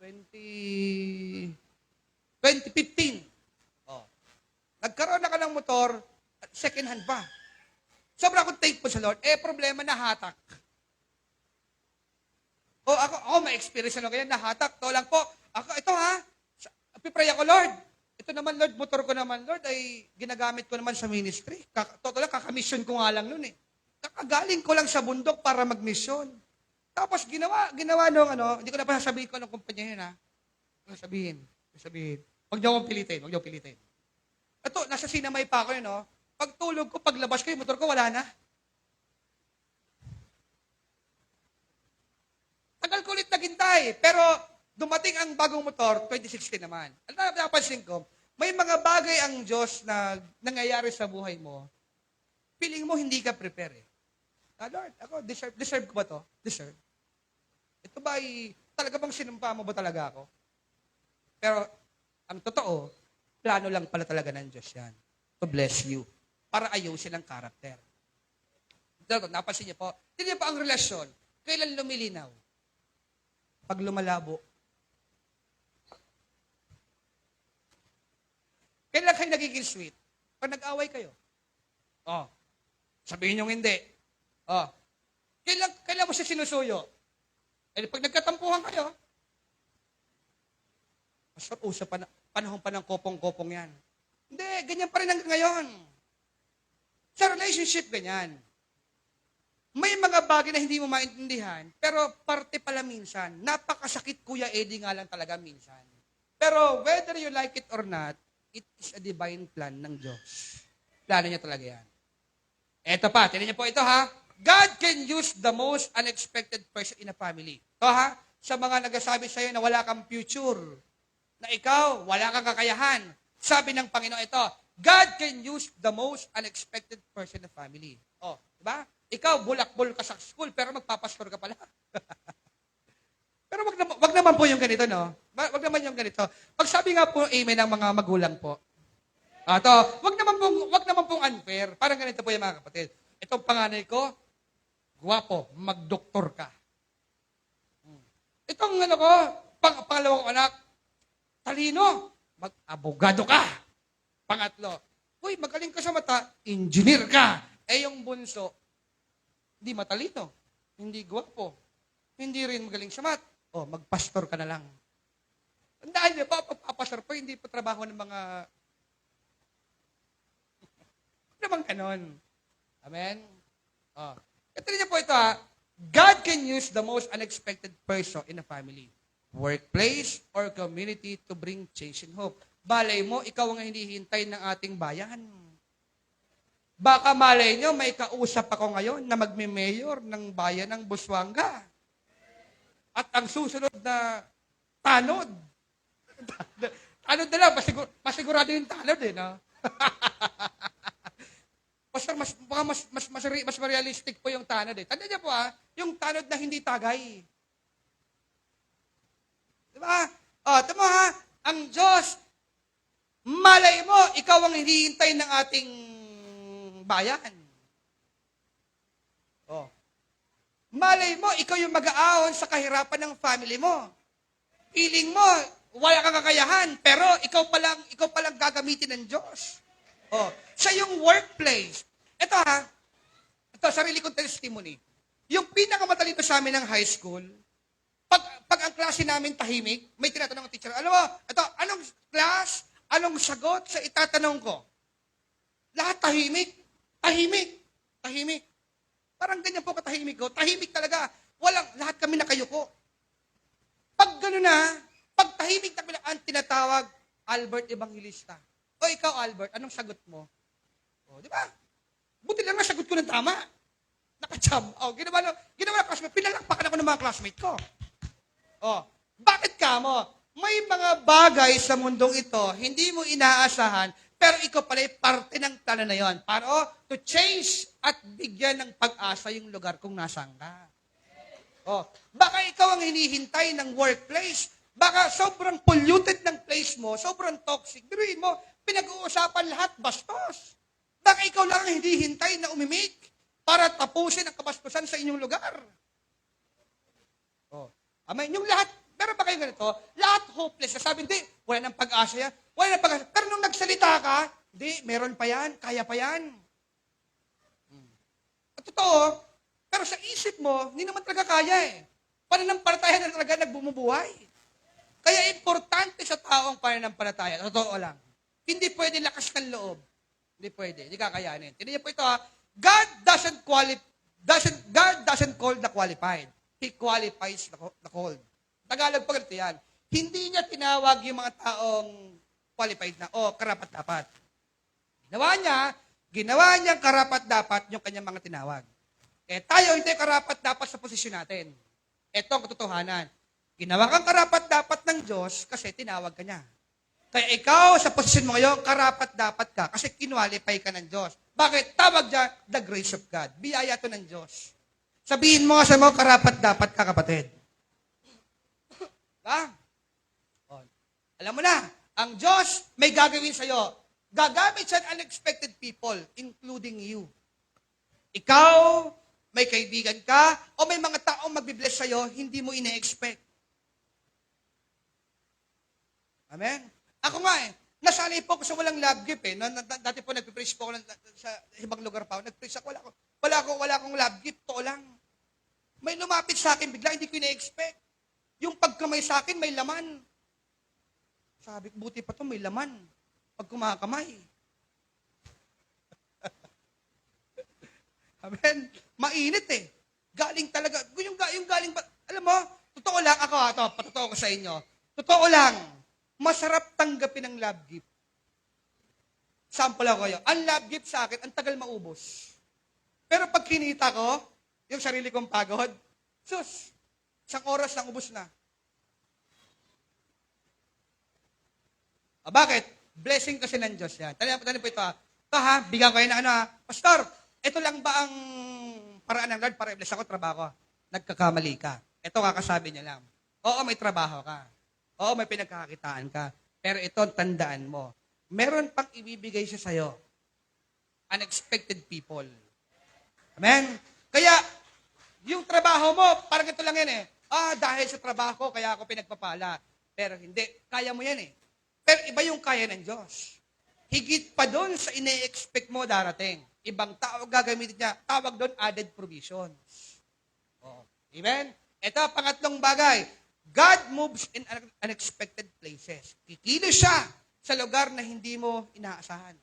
2015. Oh. Nagkaroon ako ng motor, second hand pa. Sobra akong thankful sa Lord. Problema na hatak. Ako may experience na ganyan, nahatak. To lang po. Ito ha, pipray ako, Lord. Ito naman, Lord, motor ko naman, Lord, ay ginagamit ko naman sa ministry. Totoo lang, kakamisyon ko nga lang nun eh. Kakagaling ko lang sa bundok para magmisyon. Tapos ginawa nung hindi ko na pa sasabihin ko anong kumpanya yun ha. Sabihin. Huwag niyo akong pilitin. Ito, nasa sinamay pa ako yun, no? Pagtulog ko, paglabas ko, yung motor ko, wala na. Tagal ko ulit naghintay. Pero dumating ang bagong motor, 2016 naman. Alam na, napansin ko, may mga bagay ang Diyos na nangyayari sa buhay mo, feeling mo hindi ka prepare eh. Lord, ako, deserve ko ba to? Deserve. Ito ba ay, talaga bang sinumpa mo ba talaga ako? Pero, ang totoo, plano lang pala talaga ng Diyos yan. To bless you. Para ayusin ang karakter. Napansin niyo po, hindi niyo po ang relasyon, kailan lumilinaw? Pag lumalabo. Kailan kayo nagiging sweet? Pag nag-away kayo. Sabihin niyo hindi. Kailan mo siya sinusuyo? Pag nagkatampuhan kayo, usap pa na, panahon pa ng kopong-kopong yan. Hindi, ganyan pa rin hanggang ngayon. Sa relationship, ganyan. May mga bagay na hindi mo maintindihan, pero parte pala minsan. Napakasakit, Kuya Eddie nga lang talaga minsan. Pero whether you like it or not, it is a divine plan ng Diyos. Plano niya talaga yan. Eto pa, tinan niyo po ito ha. God can use the most unexpected person in a family. Ito ha, sa mga nagsasabi sa'yo na wala kang future, na ikaw, wala kang kakayahan. Sabi ng Panginoon ito, God can use the most unexpected person in a family. Diba? Ikaw, bulakbol ka sa school, pero magpapastor ka pala. Pero wag naman po yung ganito, no? Wag naman yung ganito. Pag sabi nga po, amen ng mga magulang po. Wag naman pong unfair. Parang ganito po yung mga kapatid. Itong panganay ko, guwapo, magdoktor ka. Itong pangalawang anak, talino, mag-abogado ka. Pangatlo, magaling ka sa mata, engineer ka. Yung bunso, hindi matalino, hindi gwapo, hindi rin magaling sa math. Magpastor ka na lang. Tandaan niyo po, pagpapastor po, hindi po trabaho ng mga naman ganon. Amen? Ito niyo po ito ha. God can use the most unexpected person in a family, workplace, or community to bring change and hope. Balay mo, ikaw ang hinihintay ng ating bayan. Baka malay nyo, may kausap ako ngayon na magme-mayor ng bayan ng Busuanga. At ang susunod na tanod. Tanod na lang, masigurado yung tanod eh, no? Mas realistic po yung tanod eh. Tandaan niyo po yung tanod na hindi tagay. Diba? Tama ha, ang Diyos, malay mo, ikaw ang hinihintay ng ating bayan. Malay mo, ikaw yung mag-aahon sa kahirapan ng family mo. Feeling mo, wala kang kakayahan, pero ikaw palang gagamitin ng Diyos. Sa yung workplace. Ito sarili kong testimony. Yung pinakamatalino sa amin ng high school, pag ang klase namin tahimik, may tinatanong ang teacher, alam mo, anong class, anong sagot sa itatanong ko? Lahat tahimik. Parang ganyan po katahimik ko. Tahimik talaga. Lahat kami nakayuko. Pag gano'n pag tahimik na ang tinatawag, Albert Evangelista. Ikaw, Albert, anong sagot mo? Di ba? Buti lang sagot ko ng tama. Nakacham. Ginawa ng classmate. Pinalakpakan ako ng mga classmate ko. Bakit ka mo? May mga bagay sa mundong ito, hindi mo inaasahan, pero ikaw pala parte ng plano na yon. Para to change at bigyan ng pag-asa yung lugar kung nasaan ka. Baka ikaw ang hinihintay ng workplace. Baka sobrang polluted ng place mo, sobrang toxic. Biruin mo, pinag-uusapan lahat bastos. Baka ikaw lang ang hinihintay na umimik para tapusin ang kabastusan sa inyong lugar. Amen? Yung lahat, meron ba kayong ganito? Lahat hopeless. Sabi, hindi, wala nang pag-asa yan. Wala nang pag-asa. Pero nung nagsalita ka, hindi, meron pa yan, kaya pa yan. At totoo, pero sa isip mo, hindi naman talaga kaya eh. Pananampalataya na talaga nagbumubuhay. Kaya importante sa taong pananampalataya, totoo lang, hindi pwede lakas ng loob. Hindi pwede, hindi kakayanin. Tignan niyo po ito ha, God doesn't call the qualified. He qualifies the called. Tagalog pa ganito yan. Hindi niya tinawag yung mga taong qualified na, karapat-dapat. Ginawa niya karapat-dapat yung kanyang mga tinawag. Tayo hindi karapat-dapat sa posisyon natin. Ito ang katotohanan. Ginawa kang karapat-dapat ng Diyos kasi tinawag ka niya. Kaya ikaw sa posisyon mo ngayon, karapat-dapat ka kasi kinwalify ka ng Diyos. Bakit? Tawag niya, the grace of God. Biyaya to ng Diyos. Sabihin mo sa mo, karapat-dapat ka, kapatid. Ba? Alam mo na, ang Diyos may gagawin sa'yo. Gagamit siya ng unexpected people, including you. Ikaw, may kaibigan ka, o may mga taong magbibless sa'yo, hindi mo ina-expect. Amen? Ako nga nasanay po ako sa walang love gift eh. Dati po nagpipreach po ako sa ibang lugar pa. Nagpreach ako, wala akong love gift, to lang. May lumapit sa akin, bigla hindi ko ina-expect. Yung pagkamay sa akin, may laman. Sabi ko, buti pa to may laman. Pag kumakamay. Amen? Mainit eh. Galing talaga. Yung galing, alam mo, totoo lang ako, patotoo ko sa inyo. Totoo lang, masarap tanggapin ang love gift. Sample ako kayo. Ang love gift sa akin, ang tagal maubos. Pero pag kinita ko, yung sarili kong pagod, sus, isang oras lang ubos na. Bakit? Blessing kasi ng Diyos yan. Tanong po ito ha. Ito ha, bigyan ko kayo ng Pastor, ito lang ba ang paraan ng Lord para i-bless ako, trabaho? Nagkakamali ka. Ito kakasabi niya lang. Oo, may trabaho ka. Oo, may pinagkakakitaan ka. Pero ito, tandaan mo. Meron pang ibibigay siya sa'yo. Unexpected people. Amen? Kaya, yung trabaho mo, parang ito lang yan eh. Dahil sa trabaho ko, kaya ako pinagpapala. Pero hindi. Kaya mo yan eh. Pero iba yung kaya ng Diyos. Higit pa doon sa ine-expect mo darating. Ibang tao gagamitin niya. Tawag doon, added provisions. Amen? Ito, pangatlong bagay. God moves in unexpected places. Kikilos siya sa lugar na hindi mo inaasahan.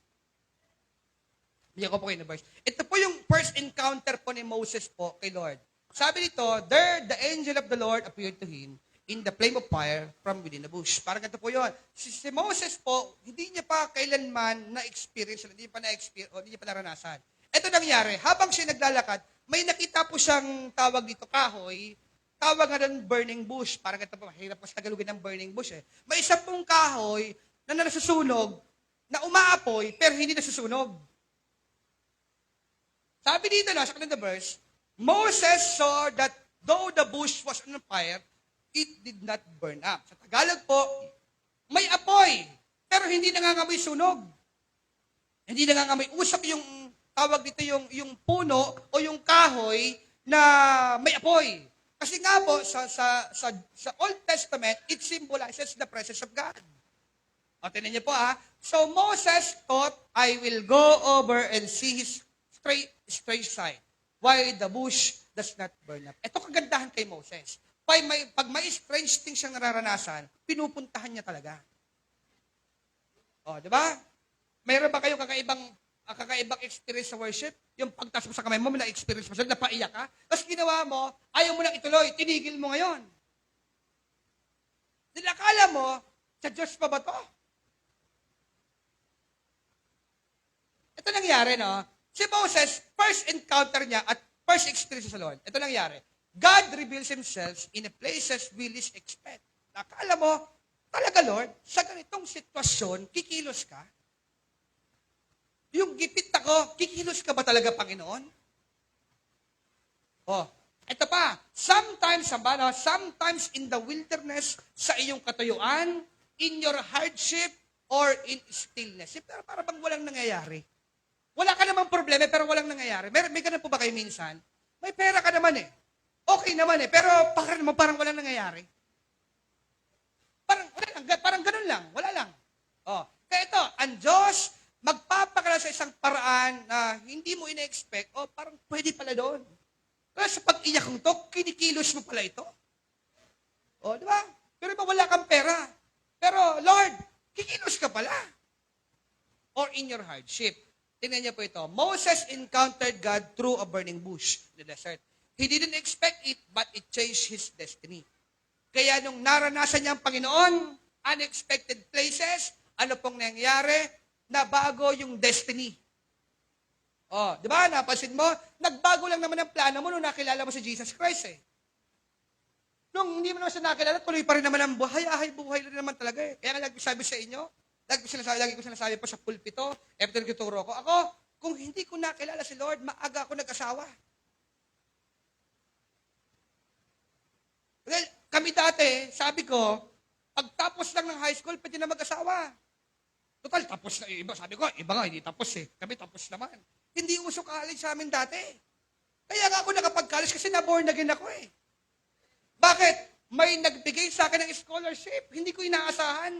Bigyan ko po kayo ng verse. Ito po yung first encounter po ni Moses po kay Lord. Sabi dito, there the angel of the Lord appeared to him in the flame of fire from within the bush. Parang ito po yun. Si Moses po, hindi niya pa kailanman na-experience, hindi niya pa naranasan. Ito nangyari, habang siya naglalakad, may nakita po siyang tawag dito, kahoy, tawag nga doon burning bush. Parang ito po, mahirap po sa Tagalogin ng burning bush eh. May isa pong kahoy na nasusunog, na umaapoy, pero hindi nasusunog. Sabi dito na, sa kanila verse, Moses saw that though the bush was on fire, it did not burn up. Sa Tagalog po, may apoy, pero hindi nangangamoy sunog. Hindi nangangamoy. Usap yung, tawag dito yung puno o yung kahoy na may apoy. Kasi nga po, sa Old Testament, it symbolizes the presence of God. O, tinan niyo po So Moses thought, I will go over and see his straight side. Why the bush does not burn up. Ito kagandahan kay Moses. Pag may strange things siyang nararanasan, pinupuntahan niya talaga. O, di ba? Mayroon ba kayong kakaibang experience sa worship? Yung pagtas mo sa kamay mo, may na-experience mo, napaiyak ka. Tapos ginawa mo, ayaw mo nang ituloy, tinigil mo ngayon. Nilakala mo, sa Diyos pa ba to? Ito nangyari, no? Si Moses, first encounter niya at first experience sa Lord. Ito nangyari. God reveals Himself in a places we least expect. Nakala mo, talaga Lord, sa ganitong sitwasyon, kikilos ka? Yung gipit ako, kikilos ka ba talaga, Panginoon? Ito pa, sometimes in the wilderness, sa iyong katuyuan, in your hardship, or in stillness. Pero para bang walang nangyayari? Wala ka namang problema, pero walang nangyayari. May ganun po ba kayo minsan? May pera ka naman eh. Okay okay naman eh. Pero parang walang nangyayari. Parang ganun lang. Wala lang. Oh. Kaya ito, ang Diyos, magpapakala sa isang paraan na hindi mo ina-expect, parang pwede pala doon. Kaya sa pag-iyak mo to, kinikilos mo pala ito. Di ba? Pero iba wala kang pera. Pero, Lord, kikilos ka pala. Or in your hardship. Tingnan niyo po ito. Moses encountered God through a burning bush in the desert. He didn't expect it, but it changed his destiny. Kaya nung naranasan niya ang Panginoon, unexpected places, ano pong nangyari? Nabago yung destiny. Di ba? Napansin mo? Nagbago lang naman ang plano mo nung nakilala mo si Jesus Christ eh. Nung hindi mo naman siya nakilala, tuloy pa rin naman ang buhay. Buhay rin naman talaga eh. Kaya nga nagsabi sa inyo, lagi ko sinasabi po sa pulpito, ito nagtuturo ko. Ako, kung hindi ko nakilala si Lord, maaga ako nag-asawa. Well, kami dati, sabi ko, pagtapos lang ng high school, pwede na mag-asawa. Total, tapos na. Iba, sabi ko, iba nga, hindi tapos eh. Kami tapos naman. Hindi uso college sa amin dati. Kaya nga ako nakapag-college kasi na-born again ako eh. Bakit? May nagbigay sa akin ng scholarship. Hindi ko inaasahan.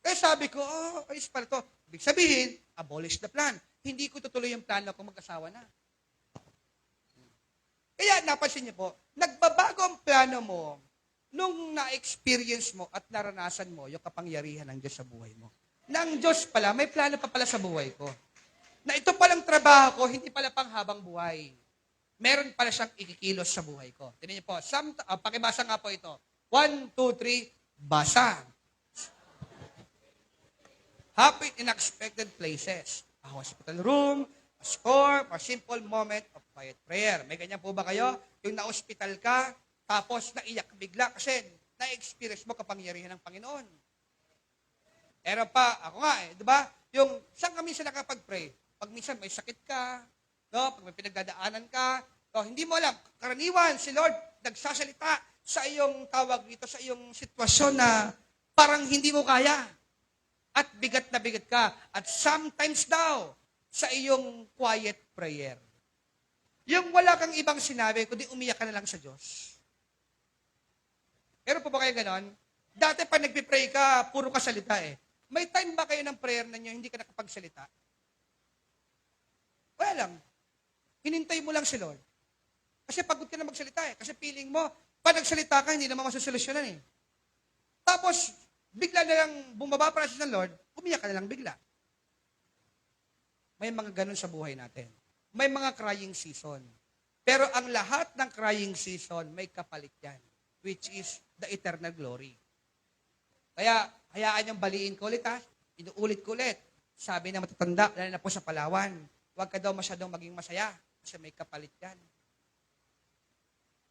Kaya sabi ko, ayos pala to. Ibig sabihin, abolish the plan. Hindi ko tutuloy yung plano kung mag-asawa na. Kaya napansin niyo po, nagbabago ang plano mo nung na-experience mo at naranasan mo yung kapangyarihan ng Diyos sa buhay mo. Na ang Diyos pala, may plano pa pala sa buhay ko. Na ito palang trabaho ko, hindi pala pang habang buhay. Meron pala siyang ikikilos sa buhay ko. Tingnan niyo po, pakibasa nga po ito. 1, 2, 3, basa. Happy in unexpected places. A hospital room, a store, a simple moment of quiet prayer. May ganyan po ba kayo? Yung na-hospital ka, tapos naiyak bigla kasi na-experience mo kapangyarihan ng Panginoon. Pero pa, ako nga di ba? Yung, saan kami sila nakapag-pray? Pag minsan may sakit ka, pag may pinagdadaanan ka, hindi mo alam, karaniwan, si Lord nagsasalita sa iyong tawag dito, sa iyong sitwasyon na parang hindi mo kaya. At bigat na bigat ka. At sometimes daw, sa iyong quiet prayer. Yung wala kang ibang sinabi, kundi umiyak ka na lang sa Diyos. Pero po ba kayo ganon? Dati pa nagpipray ka, puro ka salita eh. May time ba kayo ng prayer na nyo, hindi ka nakapagsalita? Wala lang. Hinintay mo lang si Lord. Kasi pagod ka na magsalita eh. Kasi feeling mo, pag nagsalita ka, hindi naman masusolusyonan eh. Tapos, bigla na lang bumaba para sa Lord, umiyak ka na lang bigla. May mga ganun sa buhay natin. May mga crying season. Pero ang lahat ng crying season, may kapalit yan, which is the eternal glory. Kaya, hayaan niyong baliin ko ulit ha. Inuulit ko ulit. Sabi na matatanda, lalo na po sa Palawan, huwag ka daw masyadong maging masaya kasi may kapalit yan.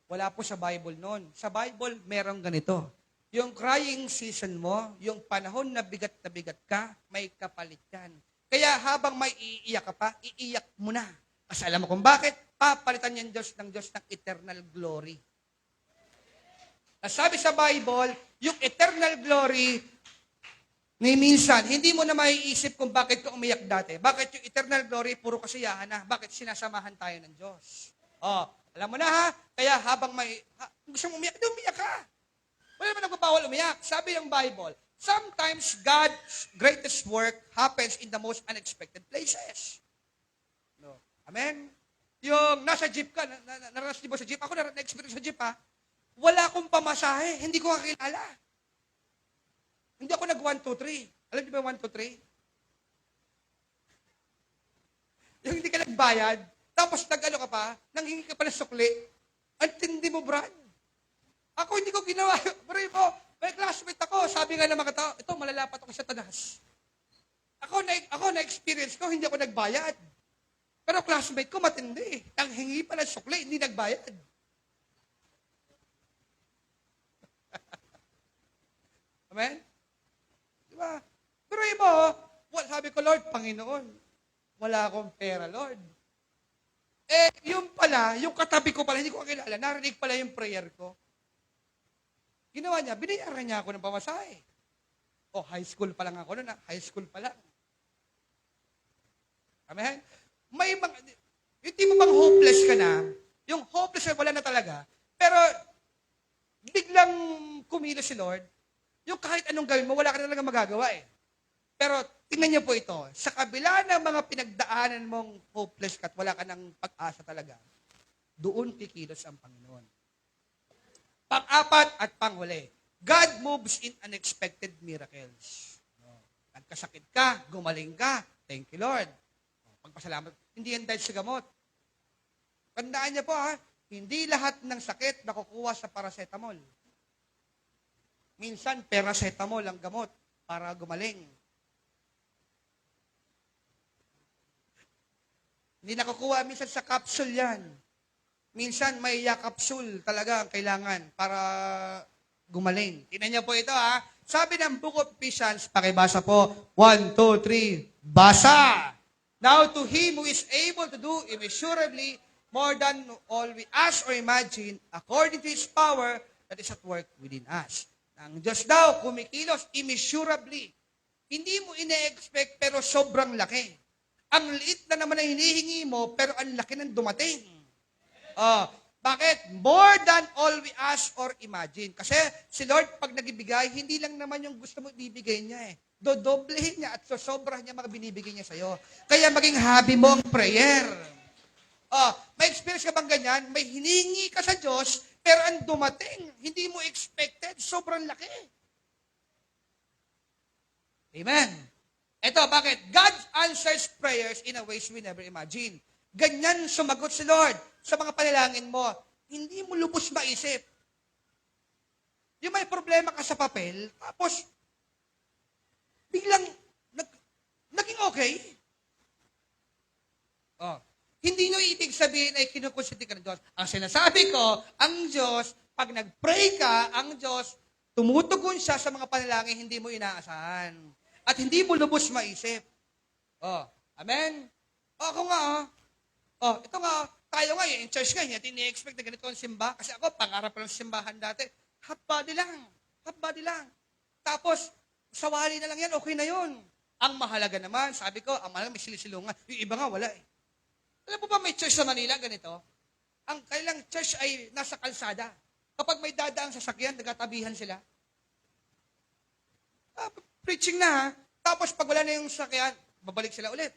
Wala po sa Bible noon. Sa Bible, merong ganito. Yung crying season mo, yung panahon na bigat ka, may kapalit yan. Kaya habang may iiyak ka pa, iiyak mo na. Kasi alam mo kung bakit? Papalitan yan Diyos ng eternal glory. Sabi sa Bible, yung eternal glory, ni minsan, hindi mo na maiisip kung bakit ka umiyak dati. Bakit yung eternal glory, puro kasiyahan na. Bakit sinasamahan tayo ng Diyos? Alam mo na ha? Kaya habang gusto mo umiyak, umiyak ka. Wala naman nagbabawal umiyak. Sabi ng Bible, sometimes God's greatest work happens in the most unexpected places. No. Amen? Yung nasa jeep ka, naranas di ba sa jeep? Ako na-experience sa jeep ha. Wala akong pamasahe. Hindi ko kakilala. Hindi ako nag 1, 2, 3. Alam niyo ba 1, 2, 3? Yung hindi ka nagbayad, tapos nag-ano ka pa, nanghingi ka pa ng sukli, ang tindi mo, Brad. Ako hindi ko ginawa. Bro, may classmate ako. Sabi nga ng mga tao, ito, malalapat ako sa tanas. Ako na-experience ko, hindi ako nagbayad. Pero classmate ko, matindi. Ang hingi pa ng sukli, hindi nagbayad. Amen? Diba? Pero iba, sabi ko, Lord, Panginoon, wala akong pera, Lord. Yung pala, yung katabi ko pala, hindi ko kakilala, narinig pala yung prayer ko. Ginawa niya, binayaran niya ako ng pamasahe. High school pa lang ako noon. High school pa lang. Amen? May mga, yung di mo bang hopeless ka na, Yung hopeless na wala na talaga. Pero, biglang kumilos si Lord, yung kahit anong gawin mo, wala ka na talaga magagawa eh. Pero, tingnan niyo po ito, sa kabila ng mga pinagdaanan mong hopeless ka at wala ka ng pag-asa talaga, doon kikilos ang Panginoon. Pang-apat at panghuli, God moves in unexpected miracles. Nagkasakit ka, gumaling ka, thank you Lord. Pagpasalamat, hindi yan dahil sa gamot. Tandaan niyo po hindi lahat ng sakit nakukuha sa paracetamol. Minsan, paracetamol ang gamot para gumaling. Hindi nakukuha minsan sa capsule yan. Minsan, may capsule talaga ang kailangan para gumaling. Tingnan niyo po ito Sabi ng Book of Ephesians, pakibasa po, 1, 2, 3, basa! Now to Him who is able to do immeasurably more than all we ask or imagine, according to His power that is at work within us. Ang Diyos daw, kumikilos immeasurably. Hindi mo ine-expect pero sobrang laki. Ang liit na naman ang hinihingi mo, pero ang laki ng dumating. Bakit? More than all we ask or imagine. Kasi si Lord, pag nagibigay, hindi lang naman yung gusto mo ibibigay niya Dodoblehin niya at sosobra niya mga binibigay niya sa'yo. Kaya maging hobby mo ang prayer. May experience ka bang ganyan? May hiningi ka sa Diyos, pero ang dumating, hindi mo expected, sobrang laki. Amen. Ito, bakit? God answers prayers in a ways we never imagine. Ganyan sumagot si Lord sa mga panalangin mo. Hindi mo lubos maisip. Yung may problema ka sa papel, tapos biglang naging okay. Hindi nyo ibig sabihin ay kinukonsinti ka ng Diyos. Ang sinasabi ko, ang Diyos, pag nag-pray ka, ang Diyos, tumutugon siya sa mga panalangin hindi mo inaasahan. At hindi mo lubos maisip. Amen? Ako nga, ito nga, tayo nga, in church nga, hindi ni-expect na ganito ang simba. Kasi ako, pangarap lang sa simbahan dati. Half body lang. Tapos, sawali na lang yan, okay na yun. Ang mahalaga naman, sabi ko, ang mahalaga may silisilungan. Yung iba nga, wala Alam po ba may church sa Manila, ganito? Ang kailang church ay nasa kalsada. Kapag may dadaang sasakyan, nagkatabihan sila. Preaching na Tapos pag wala na yung sasakyan, babalik sila ulit.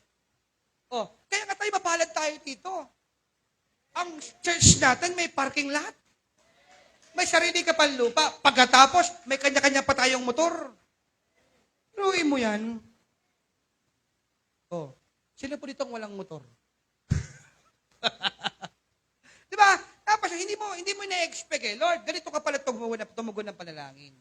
Kaya nga tayo, mapalad tayo dito. Ang church natin may parking lot. May sarili ka pang lupa. Pagkatapos, may kanya-kanya pa tayong motor. Ruin mo yan. Sino po ditong walang motor? Di ba? Tapos, hindi mo ina-expect Lord, ganito ka pala tumugon ng panalangin.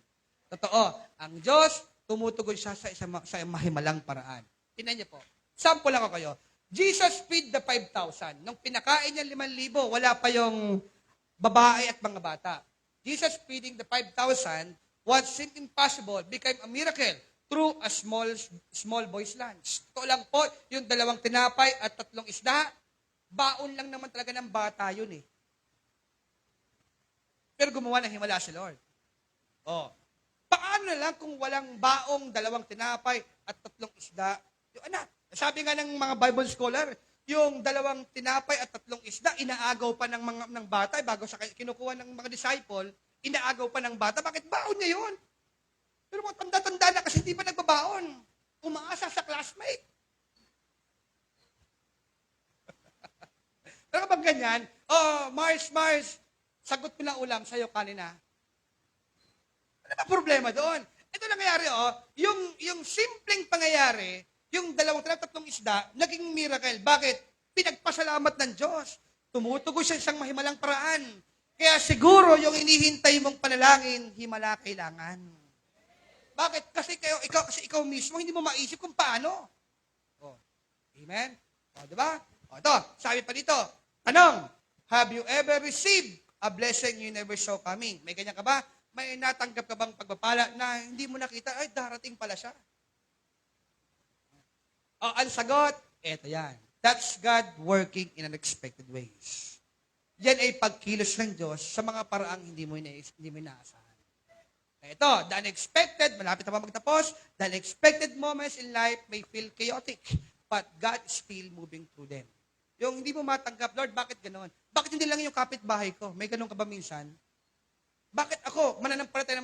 Totoo, ang Diyos, tumutugon siya sa mahimalang paraan. Tingnan niyo po. Sample lang ako kayo. Jesus feed the 5,000. Nung pinakain niya 5,000, wala pa yung babae at mga bata. Jesus feeding the 5,000, what seemed impossible became a miracle through a small boy's lunch. Ito lang po, yung 2 tinapay at 3 isda, baon lang naman talaga ng bata yun Pero gumawa ng himala si Lord. Paano na lang kung walang baong 2 tinapay at 3 isda? Yung anak, sabi nga ng mga Bible scholar, yung 2 tinapay at 3 isda, inaagaw pa ng bata, bago sa kinukuha ng mga disciple, inaagaw pa ng bata. Bakit baon niya yun? Pero mga tanda-tanda na kasi hindi pa nagbabaon. Umaasa sa classmate. Pero kapag ganyan, Mars, sagot ko na ulam sa'yo kanina. Ano ba problema doon? Ito nangyayari, yung simpleng pangyayari, yung 2 3 isda, naging miracle. Bakit? Pinagpasalamat ng Diyos. Tumutugon siya isang mahimalang paraan. Kaya siguro yung inihintay mong panalangin, himala kailangan. Bakit? Kasi ikaw mismo, hindi mo maisip kung paano. Amen? Diba? Ito, sabi pa dito, tanong, have you ever received a blessing you never saw coming? May ganyan ka ba? May natanggap ka bang pagpapala na hindi mo nakita, ay darating pala siya? Ang sagot, eto yan. That's God working in unexpected ways. Yan ay pagkilos ng Diyos sa mga paraang hindi mo inaasahan. Ito, the unexpected, malapit na ba magtapos, the unexpected moments in life may feel chaotic, but God is still moving through them. Yung hindi mo matanggap, Lord, bakit ganoon? Bakit hindi lang yung kapitbahay ko? May ganun ka ba minsan? Bakit ako, mananampalataya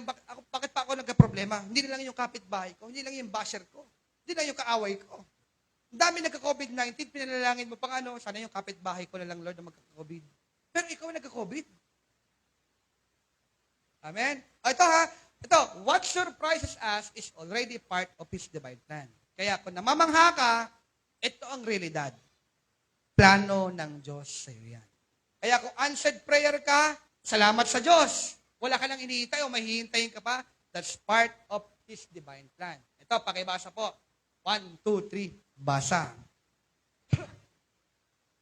bakit pa ako nagka-problema? Hindi lang yung kapitbahay ko, hindi lang yung basher ko, hindi lang yung kaaway ko. Ang dami nagka-COVID-19, pinanalangin mo pang ano, sana yung kapitbahay ko na lang, Lord, na magka-COVID. Pero ikaw ang nagka-COVID. Amen? Ito, what surprises us is already part of His divine plan. Kaya kung namamangha ka, ito ang realidad. Plano ng Diyos sa iyo yan. Kaya kung answered prayer ka, salamat sa Diyos. Wala ka nang hinihintay o mahihintayin ka pa, that's part of His divine plan. Ito, pakibasa po. 1, 2, 3, basa.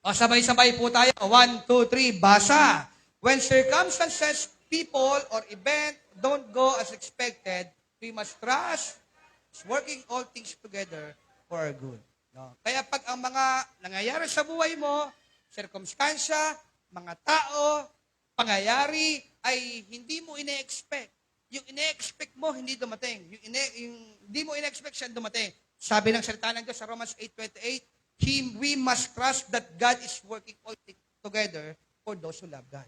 O, sabay-sabay po tayo. 1, 2, 3, basa. When circumstances, people, or event don't go as expected, we must trust is working all things together for our good. No? Kaya pag ang mga nangyayari sa buhay mo, circumstansya, mga tao, pangyayari, ay hindi mo ine-expect. Yung ine-expect mo, hindi dumating. Yung hindi mo ine-expect siya dumating. Sabi ng salita ng Diyos sa Romans 8:28, we must trust that God is working all things together for those who love God.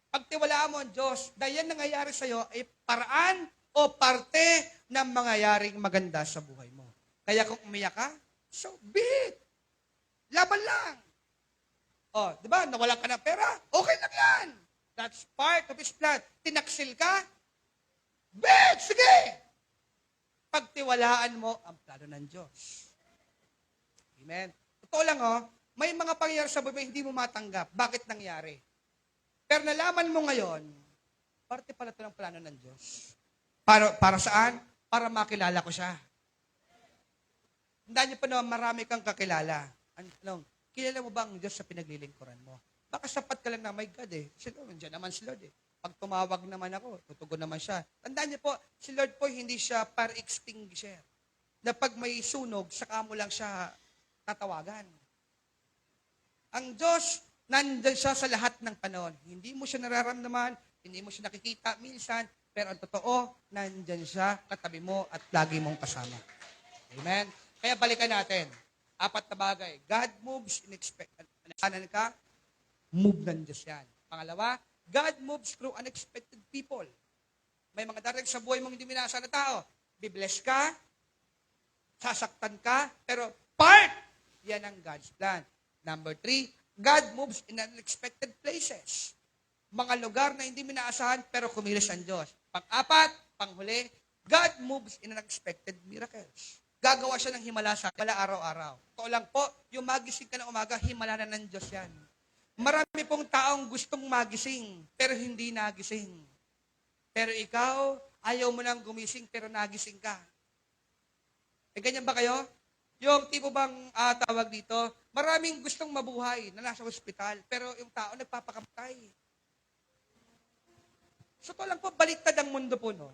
Pagtiwalaan mo ang Diyos, dahil yan nangyayari sa iyo ay paraan o parte ng mangyayaring maganda sa buhay mo. Kaya kung umiyak ka, so be it. Laban lang. O, di ba? Nawalan ka ng pera, okay lang yan. That's part of His plan. Tinaksil ka, be it, sige. Pagtiwalaan mo ang plano ng Diyos. Amen. Totoo lang, may mga pangyayari sa buhay hindi mo matanggap. Bakit nangyari? Pero nalaman mo ngayon, parte pala ito ng plano ng Diyos. Para saan? Para makilala ko siya. Tandaan niyo pa naman, marami kang kakilala. Kilala mo ba ang Diyos sa pinaglilingkuran mo? Baka sapat ka lang na, my God si Lord, nandiyan naman si Lord Pag tumawag naman ako, tutugon naman siya. Tandaan niyo po, si Lord po hindi siya fire extinguisher. Na pag may sunog, saka mo lang siya tatawagan. Ang Diyos, nandiyan siya sa lahat ng panahon. Hindi mo siya nararamdaman, hindi mo siya nakikita minsan, pero ang totoo, nandiyan siya, katabi mo, at lagi mong kasama. Amen? Kaya balikan natin. 4 na bagay. God moves in expected. Anan ka? Move ng Diyos yan. Pangalawa, God moves through unexpected people. May mga darating sa buhay mong hindi minasa na tao. Bibless ka, sasaktan ka, pero part, yan ang God's plan. Number 3, God moves in unexpected places. Mga lugar na hindi minaasahan, pero kumilos ang Diyos. Pang-4, panghuli, God moves in unexpected miracles. Gagawa siya ng himala sa araw-araw. Totoo lang po, yung magising ka ng umaga, himala na ng Diyos yan. Marami pong taong gustong magising, pero hindi nagising. Pero ikaw, ayaw mo nang gumising, pero nagising ka. Ganyan ba kayo? Yung tipo bang tawag dito, maraming gustong mabuhay na nasa ospital, pero yung tao nagpapakamatay. So, lang po, baliktad ang mundo po, no?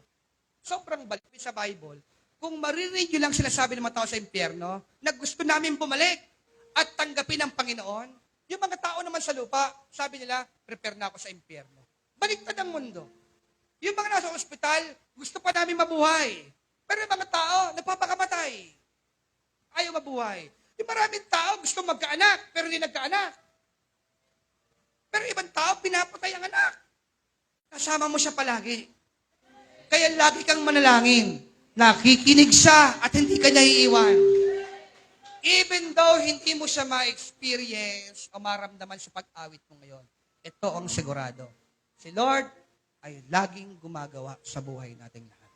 Sobrang baliktad sa Bible. Kung maririnig nyo lang sinasabi ng mga tao sa impyerno, na gusto namin bumalik at tanggapin ang Panginoon, yung mga tao naman sa lupa, sabi nila, prepare na ako sa impyerno. Baliktad ang mundo. Yung mga nasa ospital, gusto pa namin mabuhay. Pero yung mga tao, nagpapakamatay. Ayaw mabuhay. Yung maraming tao gusto magkaanak, pero hindi nagkaanak. Pero ibang tao, pinapatay ang anak. Kasama mo siya palagi. Kaya lagi kang manalangin. Nakikinig siya at hindi ka niya iiwan. Even though hindi mo siya ma-experience o maramdaman sa pag-awit mo ngayon, ito ang sigurado. Si Lord ay laging gumagawa sa buhay nating lahat.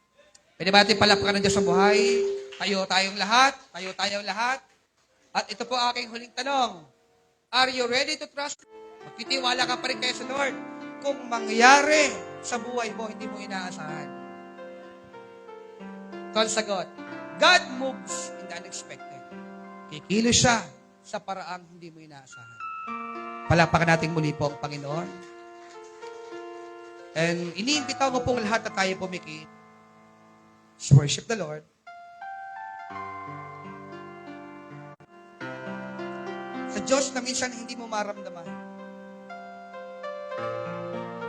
Pwede ba natin palapakan ng Diyos sa buhay? Tayong lahat. At ito po aking huling tanong. Are you ready to trust? Magtitiwala ka pa rin kayo sa Lord. Kung mangyari sa buhay mo, hindi mo inaasahan. Ito ang sagot. God moves in the unexpected. Kikilos siya sa paraang hindi mo inaasahan. Palapakan natin muli po ang Panginoon. And iniimbitaw ko pong lahat na tayo pumikit. Worship the Lord. Sa Diyos na minsan hindi mo maramdaman.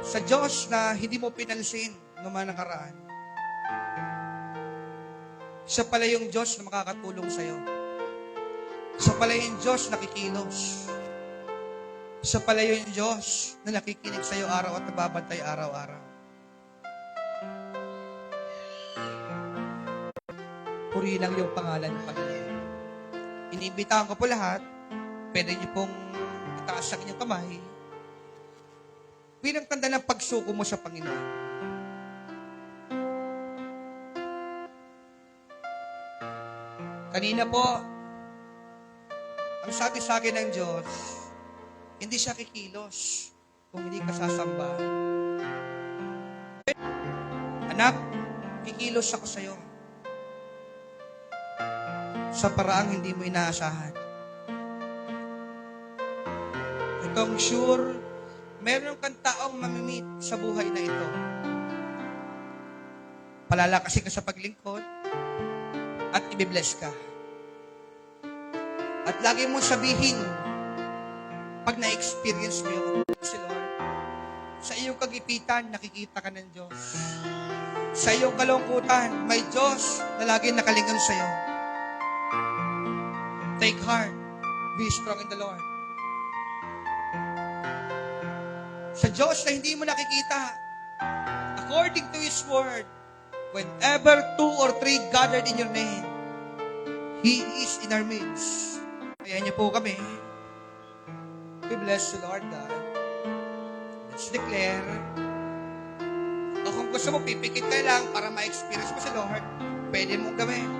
Sa Diyos na hindi mo pinansin noong mga nakaraan. Siya pala yung Diyos na makakatulong sa'yo. Siya pala yung Diyos na kikilos. Siya pala yung Diyos na nakikinig sa iyo araw at nababantay araw-araw. Purihin lang yung pangalan ng Panginoon. Iniimbitahan ko po lahat, pwede niyo pong itaas ang inyong kamay bilang tanda ng pagsuko mo sa Panginoon. Kanina po, ang sabi sa akin ng Diyos, hindi siya kikilos kung hindi ka sasamba. Anak, kikilos ako sa'yo sa paraang hindi mo inaasahan. Itong sure, meron kang taong mamimit sa buhay na ito. Palalakasin ka sa paglingkod at ibibless ka. At lagi mong sabihin, pag na-experience mo yung si Lord, sa iyong kagipitan, nakikita ka ng Diyos. Sa iyong kalungkutan, may Diyos na lagi nakalingon sa iyo. Take heart. Be strong in the Lord. Sa Diyos na hindi mo nakikita, according to His Word, whenever 2 or 3 gathered in your name, He is in our midst. Kaya niyo po kami. We bless the Lord God. Let's declare. O kung gusto mo, pipikit ka lang para ma-experience mo si Lord, pwede mong gawin.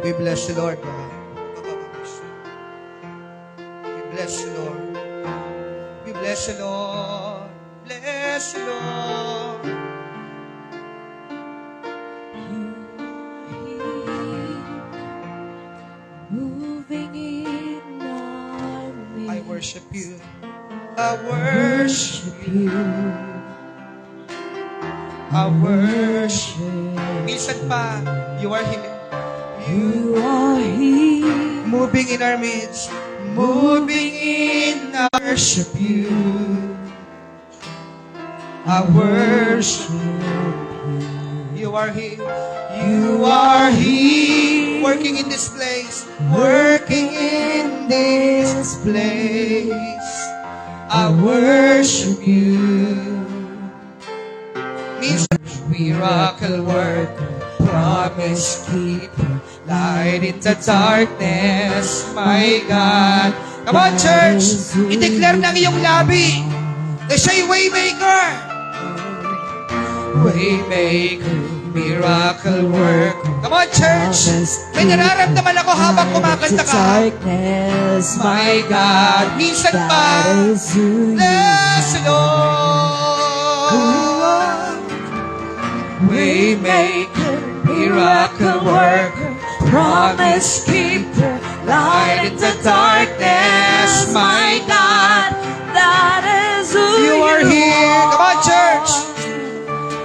We bless the Lord God. We bless the Lord. We bless the Lord. Bless the Lord. Moving in our midst. I worship you. I worship you. I worship. Minsan pa, you are here. You are here. Moving in our midst. Moving in our worship you. I worship you. You are here. You are here. Working in this place. Working in this place. I worship you. Means miracle worker, promise keeper, light in the darkness, my God. Come on, church! I-declare ng iyong labi na siya'y waymaker. Waymaker, miracle worker. Come on, church! May nararamdaman ako habang kumakanta ka. Darkness, My God, minsan pa, bless the Lord. Waymaker, miracle worker, promise keeper, light in the darkness, my God, that is who you are here. Come on, church.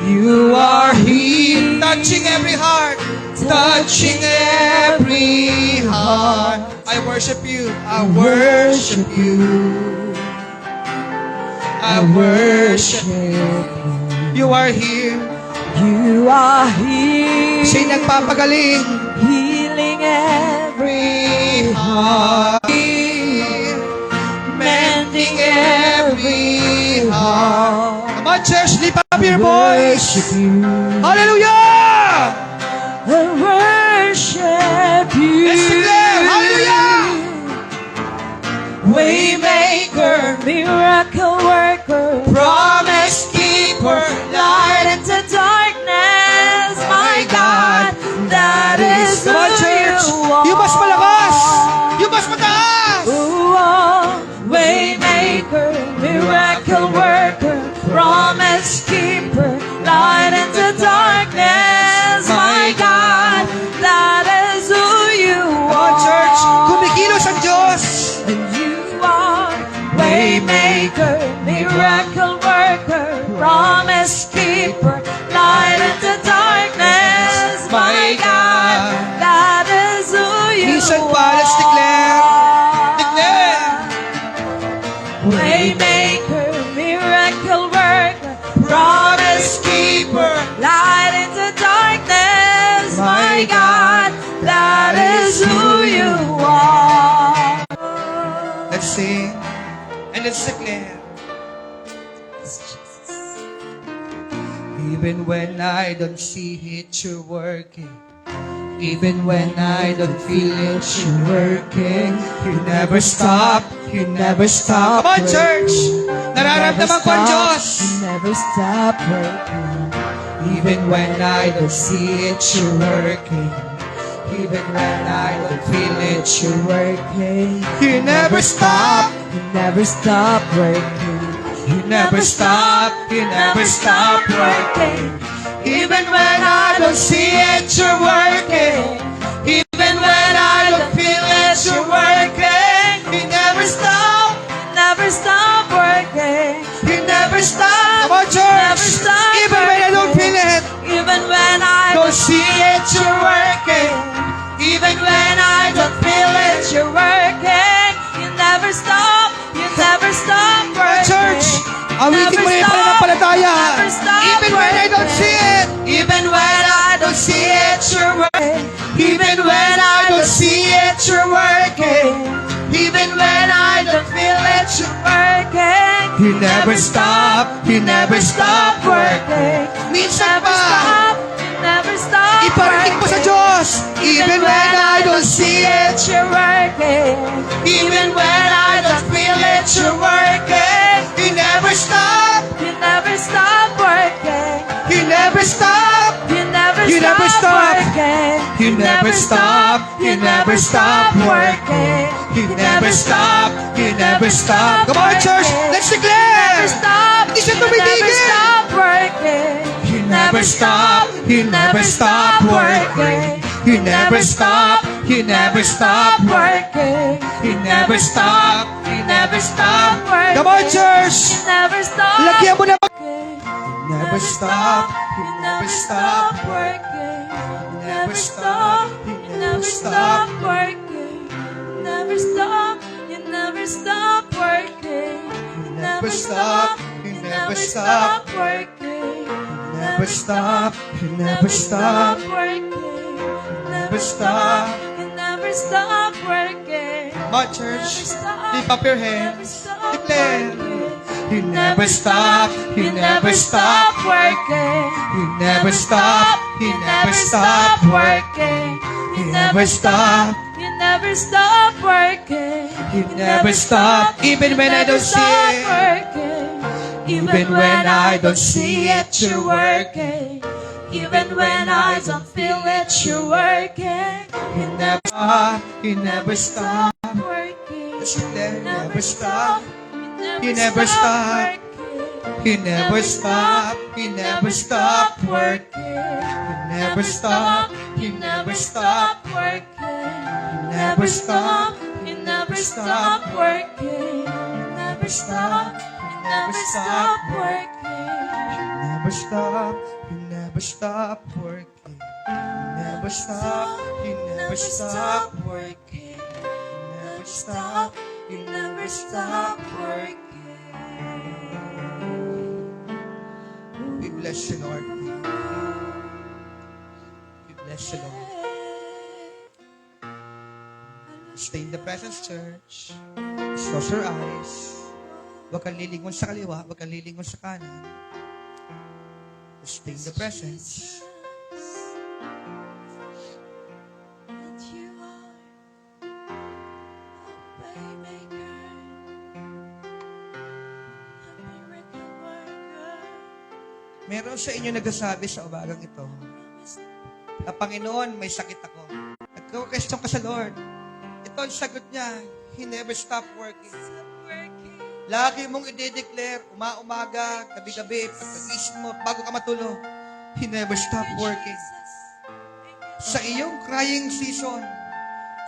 You are here, touching every heart, touching every heart. I worship you. I worship you. I worship you. You are here. You are here, Siya'y nagpapagaling. healing every Heart. Mending every heart. Come on, church, lift up your voice. worship you, Hallelujah! I worship you. Let's declare, hallelujah! Waymaker, miracle worker, Promise keeper, light into darkness, my God, that is who Come on, church. you are. You must malakas. You must mataas. Waymaker, miracle worker, promise keeper, light into darkness, my God, that is who you Come on, church. are. Kumikilos ang Diyos. And you are waymaker, miracle worker, promise keeper, light into darkness, my God, that is who you Minsan pa, let's declare. Declare. Waymaker, miracle worker, promise keeper, light into darkness, my God, that is is who you are. Let's sing and let's declare. Even when I don't see it, you're working. Even when I don't feel it, you're working. You never stop, you never stop. Come on, church! Nararamdaman ko ang Diyos. You never stop working. Even when I don't see it, you're working. Even when I don't feel it, you're working. You never stop, You never stop working. you never stop, you never stop working. Even when I don't see it, you're working. Even when I don't feel it, you're working. You never stop, Never stop working. you never stop. Come on, church! Never stop Even when I don't feel it, Even when I don't see it, you're working. Even when I don't feel it, you're working. You never stop. You never stop working. church! Awitin mo na yung pananampalataya. Never stop Even when I don't see it, Even when I don't see it, you're working. even when I don't see it, you're working. Even when I don't feel it, you're working. You never stop, you never stop working. Minsan Never pa, stop. You never stop iparinig mo sa working. Diyos. Even when I don't see it, you're working. even when I don't feel it, you're working. You never stop, You never stop working. you never stop. You never You never stop. working. You never stop, you never stop working. You never stop, you never stop. Come on, church, let's declare. Never stop. Hindi siya You never tumigil. stop working. You never stop, you never stop working. You never stop, you never stop working. You never stop, you never stop. Come on, church. You never stop. Lagyan mo na. working. You never stop, you never stop working. You never stop, you never stop working. You never stop. You never stop working. You never stop, you never stop. working. You never stop, you never stop. working. Never stop. You never stop working. Come on, church. stop. Lift up your hands. Declare. You never stop, you never stop. working. You never stop, you never stop. working. You never stop, You never stop working. you never stop. Even when I don't see it, working. even when I don't see it, you're working. Even when I don't feel it, you're working. you never stop, you never stop. Working. Let's declare, you never stop. You You never stop. working. You never stop, you never stop working. You never stop, you never stop. working. You never stop, You never stop working. You never stop. You never stop working. You never stop, you never stop working. You never stop, you never stop working. You never stop, you never stop working. We bless you, Lord. We bless you, Lord. Stay in the presence, church. Close your eyes. Huwag kang lilingon sa kaliwa, huwag kang lilingon sa kanan. Stay in the presence. And you are a waymaker, a miracle worker. Meron sa inyo nagsasabi sa umagang ito, na Panginoon, may sakit ako. Nagka-question ka sa Lord. Ito ang sagot niya, He never stop working. Lagi mong i-declare, umaga, gabi-gabi, pagkagising mo, bago ka matulog, He never stop working. Sa iyong crying season,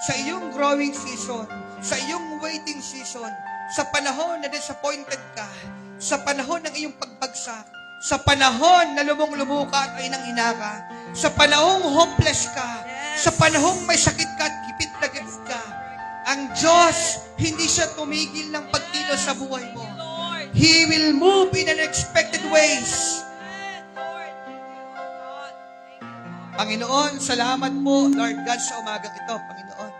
sa iyong growing season, sa iyong waiting season, sa panahon na disappointed ka, sa panahon ng iyong pagbagsak, sa panahon na lumong-lumo ka at ay nanghina ka, sa panahong hopeless ka, sa panahong may sakit ka at gipit na gipit ka, ang Diyos, hindi siya tumigil ng pagkilos sa buhay mo. He will move in unexpected ways. Panginoon, salamat po, Lord God, sa umagang ito, Panginoon.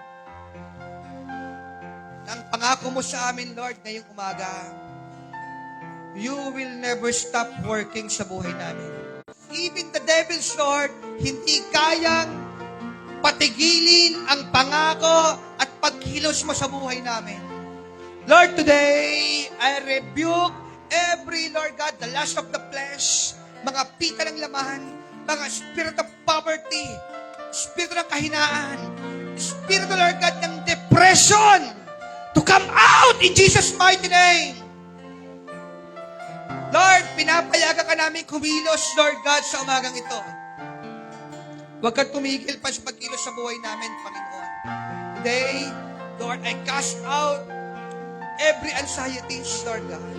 Ang pangako mo sa amin, Lord, ngayong umaga, you will never stop working sa buhay namin. Even the devil's Lord, hindi kayang patigilin ang pangako at pagkilos mo sa buhay namin. Lord, today, I rebuke every, Lord God, the lust of the flesh, mga pita ng laman, mga spirit of poverty, spirit ng kahinaan, spirit, Lord God, ng depression, to come out in Jesus' mighty name. Lord, pinapayagan ka namin kumilos, Lord God, sa umagang ito. Huwag kang tumigil pa sa pagkilos sa buhay namin, Panginoon. Today, Lord, I cast out every anxieties, Lord God.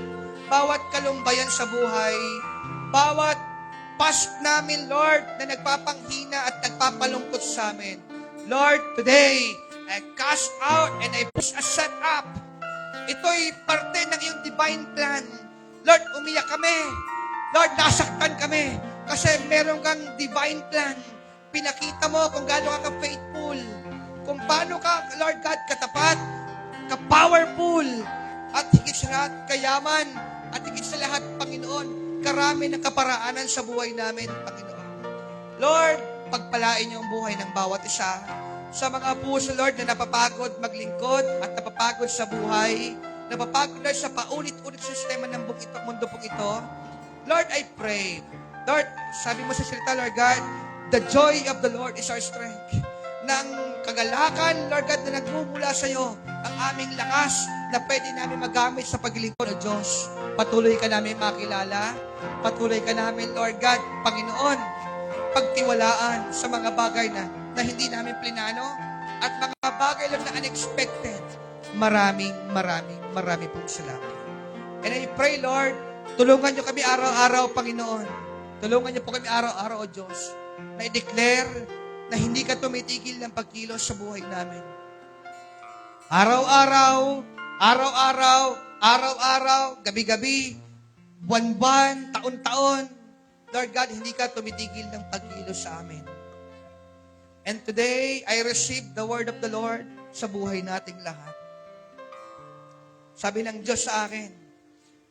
Bawat kalumbayan sa buhay, bawat past namin, Lord, na nagpapanghina at nagpapalungkot sa amin. Lord, today, I cast out and I push a set up. Ito'y parte ng iyong divine plan. Lord, umiyak kami. Lord, nasaktan kami. Kasi meron kang divine plan. Pinakita mo kung gaano ka ka-faithful. Kung paano ka, Lord God, katapat, ka-powerful, at higit sa lahat, kayaman, at higit sa lahat, Panginoon, karami ng kaparaanan sa buhay namin, Panginoon. Lord, pagpalain niyo ang buhay ng bawat isa. Sa mga puso, Lord, na napapagod maglingkod at napapagod sa buhay, napapagod na sa paulit-ulit sistema ng mundo pong ito. Lord, I pray. Lord, sabi mo sa salita, Lord God, the joy of the Lord is our strength. Nang kagalakan, Lord God, na nagmumula sa iyo, ang aming lakas na pwede namin magamit sa paglingkod ng Diyos. Patuloy ka namin makilala. Patuloy ka namin, Lord God, Panginoon, pagtiwalaan sa mga bagay na hindi namin plinano at mga bagay lang na unexpected. Maraming pong salamat. And I pray, Lord, tulungan niyo kami araw-araw, Panginoon. Tulungan niyo po kami araw-araw, O Diyos, na i-declare na hindi ka tumitigil ng pagkilos sa buhay namin. Araw-araw, gabi-gabi, buwan-buwan, taon-taon, Lord God, hindi ka tumitigil ng pagkilos sa amin. And today, I receive the word of the Lord sa buhay nating lahat. Sabi ng Diyos sa akin,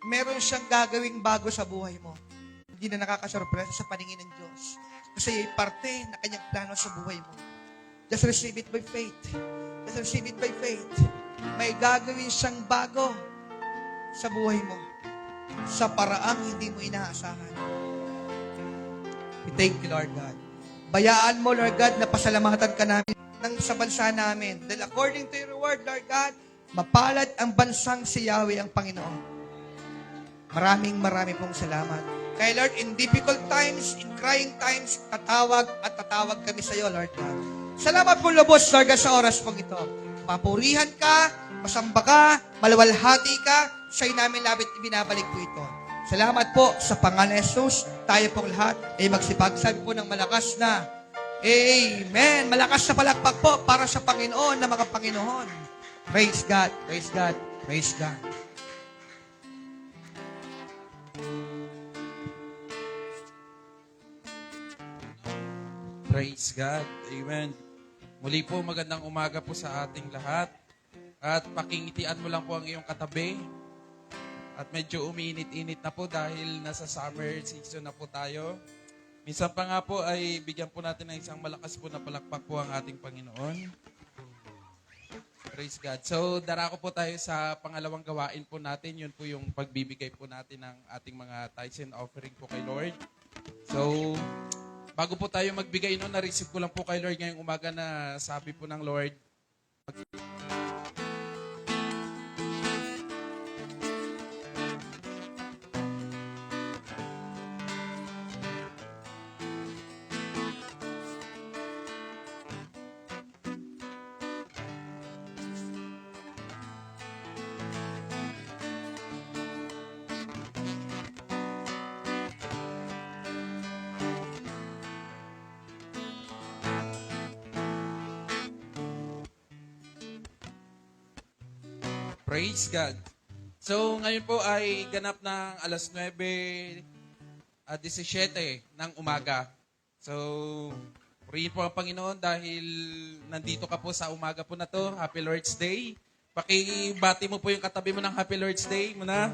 meron siyang gagawing bago sa buhay mo. Hindi na nakakasurpresa sa paningin ng Diyos. Kasi parte na kanyang plano sa buhay mo. Just receive it by faith. Just receive it by faith. May gagawin siyang bago sa buhay mo. Sa paraang hindi mo inaasahan. We thank you, Lord God. Bayaan mo, Lord God, na pasalamatan ka namin sa bansa namin. Dahil according to your word, Lord God, mapalad ang bansang si Yahweh ang Panginoon. Maraming pong salamat. Kaya Lord, in difficult times, in crying times, tatawag kami sa iyo, Lord God. Salamat po lubos, Lord God, sa oras pong ito. Papurihan ka, masamba ka, malawalhati ka, sa'yo namin labit ibinabalik po ito. Salamat po sa pangalan ni Jesus. Tayo pong lahat ay magsipagsabi po ng malakas na Amen. Malakas na palakpak po para sa Panginoon na mga Panginoon. Praise God, praise God, praise God. Praise God. Amen. Muli po, magandang umaga po sa ating lahat. At pakingitian mo lang po ang iyong katabi. At medyo umiinit-init na po dahil nasa summer season na po tayo. Minsan pa nga po ay bigyan po natin ng isang malakas po na palakpak po ang ating Panginoon. Praise God. So, darako po tayo sa pangalawang gawain po natin. Yun po yung pagbibigay po natin ng ating mga tithes and offering po kay Lord. So, bago po tayo magbigay nun, na-receive ko lang po kay Lord ngayong umaga na sabi po ng Lord, praise God. So, ngayon po ay ganap ng alas 9:17 ng umaga. So, Purihin po ang Panginoon dahil nandito ka po sa umaga po na to. Happy Lord's Day. Pakibati mo po yung katabi mo ng Happy Lord's Day muna.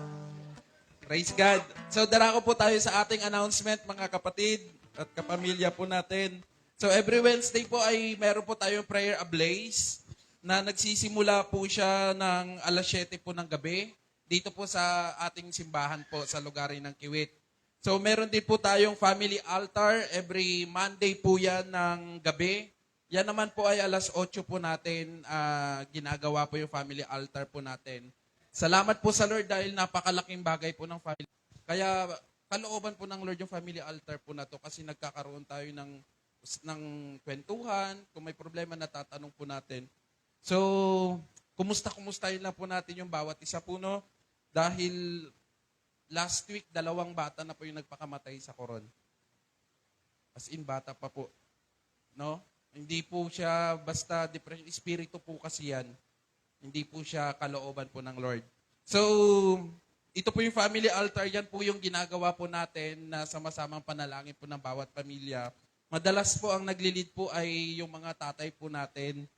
Praise God. So, darako po tayo sa ating announcement, mga kapatid at kapamilya po natin. So, every Wednesday po ay meron po tayong prayer ablaze na nagsisimula po siya ng alas 7 po ng gabi dito po sa ating simbahan po sa lugarin ng Kiwit. So, meron din po tayong family altar every Monday po yan ng gabi. Yan naman po ay alas 8 po natin ginagawa po yung family altar po natin. Salamat po sa Lord dahil napakalaking bagay po ng family. Kaya kalooban po ng Lord yung family altar po na to kasi nagkakaroon tayo ng kwentuhan. Kung may problema, natatanong po natin. So, kumustahin lang po natin yung bawat isa po, no? Dahil last week, 2 bata na po yung nagpakamatay sa koron. As in, bata pa po. No? Hindi po siya basta depression. Espiritu po kasi yan. Hindi po siya kalooban po ng Lord. So, ito po yung family altar. Yan po yung ginagawa po natin na sama-samang panalangin po ng bawat pamilya. Madalas po ang naglilid po ay yung mga tatay po natin.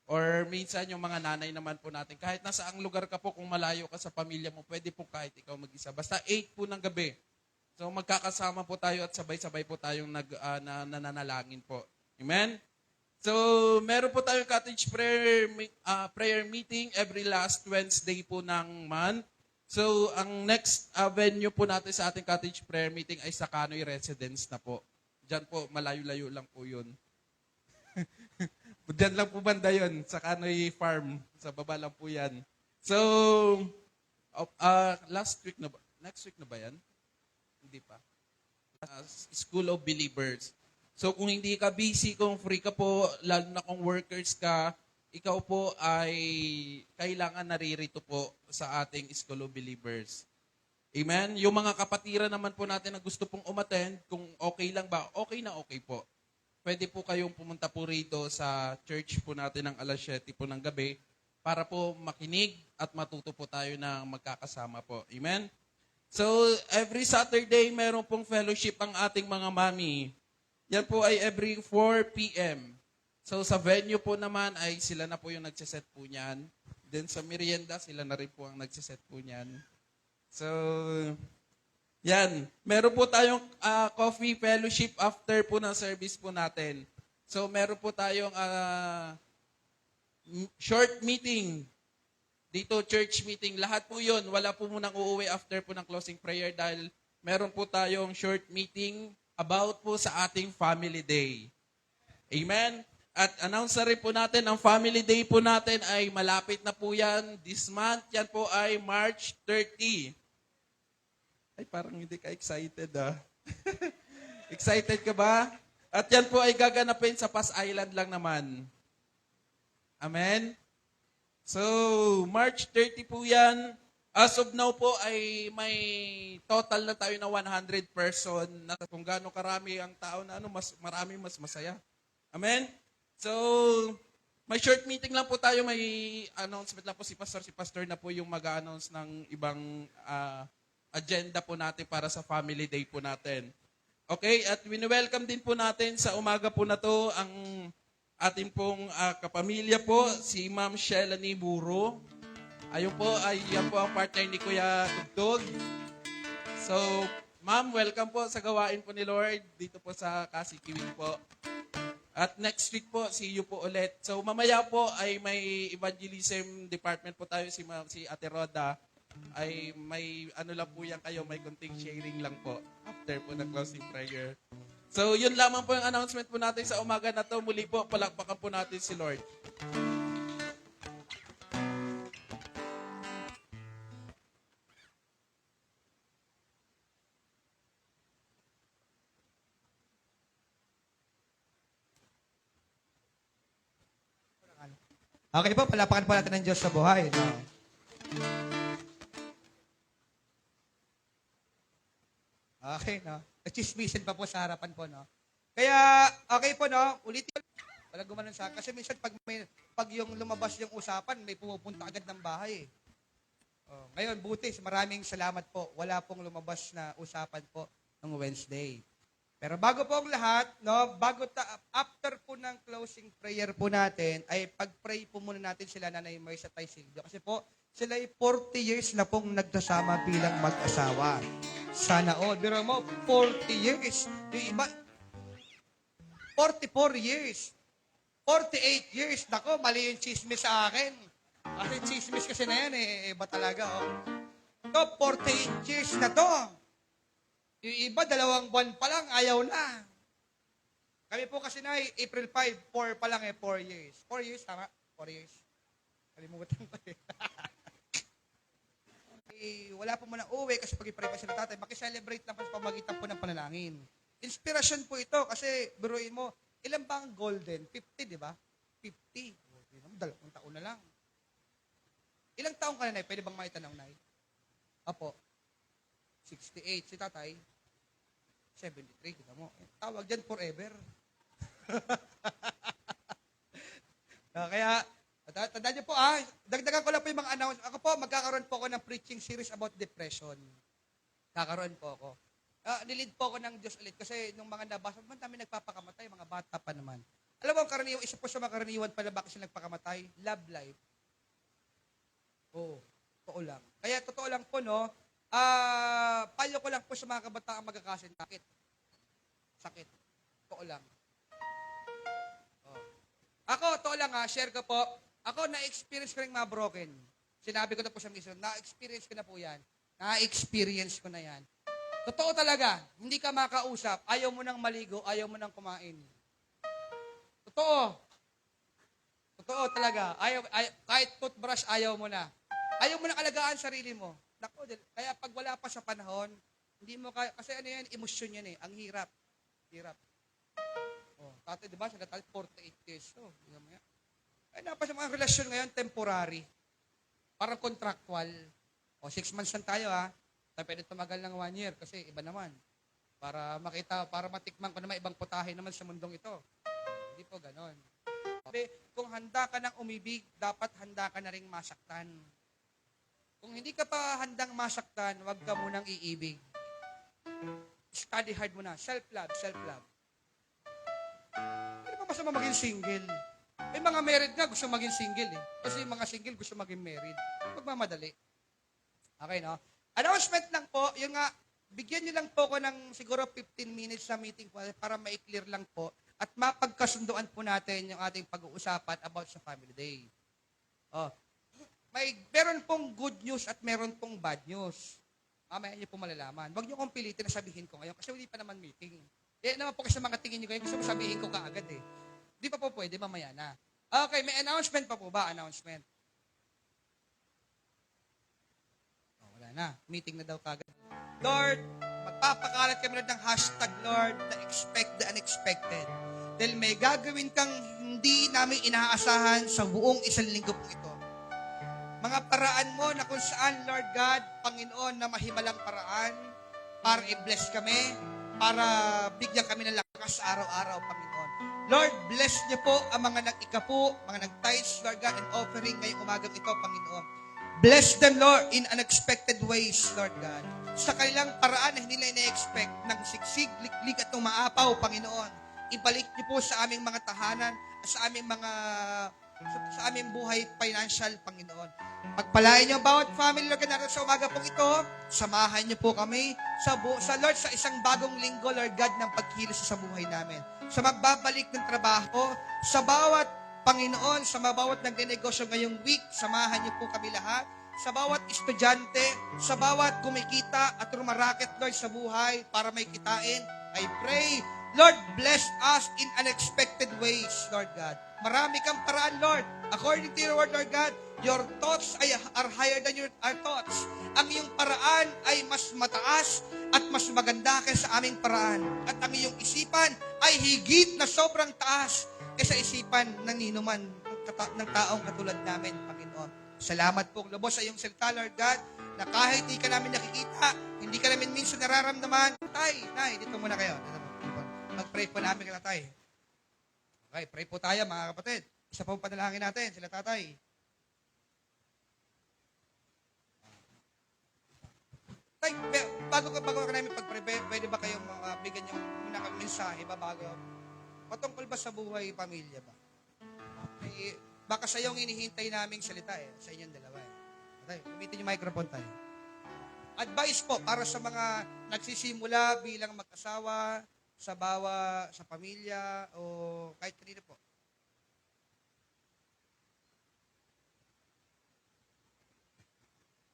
Or minsan yung mga nanay naman po natin. Kahit nasa ang lugar ka po, kung malayo ka sa pamilya mo, pwede po kahit ikaw mag-isa. Basta 8 po ng gabi. So magkakasama po tayo at sabay-sabay po tayong nananalangin po. Amen? So meron po tayong cottage prayer meeting every last Wednesday po ng month. So ang next venue po natin sa ating cottage prayer meeting ay sa Canoy Residence na po. Diyan po, malayo-layo lang po yun. Diyan lang po banda yun, sa Canoy Farm. Sa baba lang po yan. So, last week na ba? Next week na ba yan? Hindi pa. School of Believers. So, kung hindi ka busy, kung free ka po, lalo na kung workers ka, ikaw po ay kailangan naririto po sa ating School of Believers. Amen? Yung mga kapatiran naman po natin na gusto pong umattend, kung okay lang ba, okay na okay po. Pwede po kayong pumunta po rito sa church po natin ng alas 7 po ng gabi para po makinig at matuto po tayo na magkakasama po. Amen? So, every Saturday, meron pong fellowship ang ating mga mami. Yan po ay every 4 p.m. So, sa venue po naman ay sila na po yung nagsiset po niyan. Then sa merienda, sila na rin po ang nagsiset po niyan. So, yan. Meron po tayong coffee fellowship after po ng service po natin. So, meron po tayong short meeting. Dito, church meeting. Lahat po yun. Wala po munang uuwi after po ng closing prayer dahil meron po tayong short meeting about po sa ating family day. Amen? At announce na rin po natin, ang family day po natin ay malapit na po yan. This month, yan po ay March 30. Ay, parang hindi ka excited, ah. Excited ka ba? At yan po ay gaganapin sa Pas Island lang naman. Amen? So, March 30 po yan. As of now po ay may total na tayo na 100 person. Na kung gaano karami ang tao na marami mas masaya. Amen? So, may short meeting lang po tayo. May announcement lang po si Pastor. Si Pastor na po yung mag-announce ng ibang agenda po natin para sa family day po natin. Okay, at wini-welcome din po natin sa umaga po na to ang ating pong kapamilya po, si Ma'am Shelanie Buro. Ayun po, yan po ang partner ni Kuya Tugtog. So, Ma'am, welcome po sa gawain po ni Lord dito po sa Kasikiwin po. At next week po, see you po ulit. So, mamaya po ay may evangelism department po tayo, si Ate Roda. Ay may ano lang po yan kayo, may kunting sharing lang po after po ng closing prayer. So, yun lamang po yung announcement po natin sa umaga na to. Muli po, palakpakan po natin si Lord. Okay po, palapakan po natin ng Diyos sa buhay. No? Okay, no? Chismisan pa po sa harapan po, no? Kaya, okay po, no? Ulitin. Wala gumanon sa... Kasi minsan, pag yung lumabas yung usapan, may pumupunta agad ng bahay. Oh, ngayon, buti, maraming salamat po. Wala pong lumabas na usapan po ng Wednesday. Pero bago po ang lahat, no, after po ng closing prayer po natin, ay pag-pray po muna natin sila Nanay Marisa Tay Silvio. Kasi po, sila ay 40 years na pong nagsasama bilang mag-asawa. Sana all. Biro mo, 40 years. Yung iba, 44 years. 48 years. Nako, mali yung chismis sa akin. Kasi chismis kasi na yan iba talaga, oh. Ito, 48 years na to. Yung iba, 2 buwan pa lang, ayaw na. Kami po kasi na, April 5, 4 pa lang 4 years. 4 years, tama? 4 years. Kalimutan ko wala po muna uwi kasi pag-pray pa sila tatay. Makiselebrate lang po sa pamagitan po ng panalangin. Inspirasyon po ito kasi, biruin mo, ilan ba ang golden? 50, di ba? 50. 2 taon na lang. Ilang taong ka na, Nay? Pwede bang maitanong, Nay? Apo. 68. Si tatay? 73. Kita mo. Tawag dyan forever. Kaya, tandaan niyo po dagdagan ko lang po yung mga announcement. Ako po, magkakaroon po ako ng preaching series about depression. Kakaroon po ako. Nilid po ako ng Diyos ulit kasi nung mga nabasa, man kami nagpapakamatay, mga bata pa naman. Alam mo, isa po sa mga karaniwan pala bakit sila nagpakamatay? Love life. Oo, totoo lang. Kaya totoo lang po, no, payo ko lang po sa mga kabataang magkakasin. Sakit. Totoo lang. Ako, totoo lang share ko po. Ako, na-experience ko rin mga broken. Sinabi ko na po sa mission, na-experience ko na po yan. Na-experience ko na yan. Totoo talaga, hindi ka makausap, ayaw mo nang maligo, ayaw mo nang kumain. Totoo. Totoo talaga. Kahit toothbrush, ayaw mo na. Ayaw mo nang alagaan sarili mo. Nako, kaya pag wala pa sa panahon, hindi mo kaya, kasi ano yan, emosyon yan Ang hirap. Hirap. Tatay, di ba, siya natal 48 years. Ay, napa sa mga relasyon ngayon, temporary. Parang contractual. 6 months lang tayo Tayo pwede tumagal ng 1 year kasi iba naman. Para makita, para matikman ko naman ibang putahe naman sa mundong ito. Hindi po ganon. Kung handa ka ng umibig, dapat handa ka na ring masaktan. Kung hindi ka pa handang masaktan, huwag ka munang iibig. Study hard mo na. Self-love, self-love. Hindi pa masama maging single. May mga married nga gusto maging single Kasi yung mga single gusto maging married. Magmamadali. Okay, no? Announcement lang po, yung bigyan niyo lang po ko ng siguro 15 minutes sa meeting po para ma-clear lang po at mapagkasunduan po natin yung ating pag-uusapan about sa Family Day. Meron pong good news at meron pong bad news. Mamaya niyo po malalaman. Huwag niyo kong pilitin na sabihin ko ngayon kasi hindi pa naman meeting. Naman po kasi mga tingin niyo ngayon, gusto mo sabihin ko kaagad Hindi pa po pwede, mamaya na. Okay, may announcement pa po ba? Announcement. Wala na. Meeting na daw kagad. Lord, magpapakalat kami ng hashtag Lord na expect the unexpected. Dahil may gagawin kang hindi namin inaasahan sa buong isang linggo po ito. Mga paraan mo na kung saan, Lord God, Panginoon, na mahimalang paraan para i-bless kami, para bigyan kami ng lakas araw-araw, Panginoon. Lord, bless niyo po ang mga nag-ikapu, mga nag-tithes, Lord God, and offering ngayong umagang ito, Panginoon. Bless them, Lord, in unexpected ways, Lord God. Sa kanilang paraan na hindi nila ina-expect ng siksig, liklik at umaapaw, Panginoon. Ibalik niyo po sa aming mga tahanan, sa aming buhay financial, Panginoon. Pagpalain niyo ang bawat family, Lord God, natin sa umaga pong ito. Samahan niyo po kami sa Lord, sa isang bagong linggo, Lord God, ng pagkilos sa buhay namin. Sa magbabalik ng trabaho, sa bawat Panginoon, sa bawat nagnenegosyo ngayong week, samahan niyo po kami lahat. Sa bawat estudyante, sa bawat kumikita at rumaraket, Lord, sa buhay para may kitain, I pray, Lord, bless us in unexpected ways, Lord God. Marami kang paraan, Lord. According to your word, Lord God, your thoughts are higher than our thoughts. Ang iyong paraan ay mas mataas at mas maganda kaysa aming paraan. At ang iyong isipan ay higit na sobrang taas kaysa isipan ng ninuman ng taong katulad namin, Panginoon. Salamat po, lubos sa iyong salita, Lord God, na kahit hindi ka namin nakikita, hindi ka namin minsan nararamdaman. Nay, dito muna kayo. Mag-pray po namin kay tatay. Okay, pray po tayo, mga kapatid. Isa po panalangin natin, sila tatay. Tay, bago ka namin pag-prepare, pwede ba kayong bigyan yung muna kang mensahe ba bago? Patungkol ba sa buhay, pamilya ba? Okay. Baka sa yung hinihintay naming salita sa inyong dalawa Okay, gamitin yung microphone tayo. Advice po para sa mga nagsisimula bilang mag-asawa, sa pamilya, o kahit kanino po.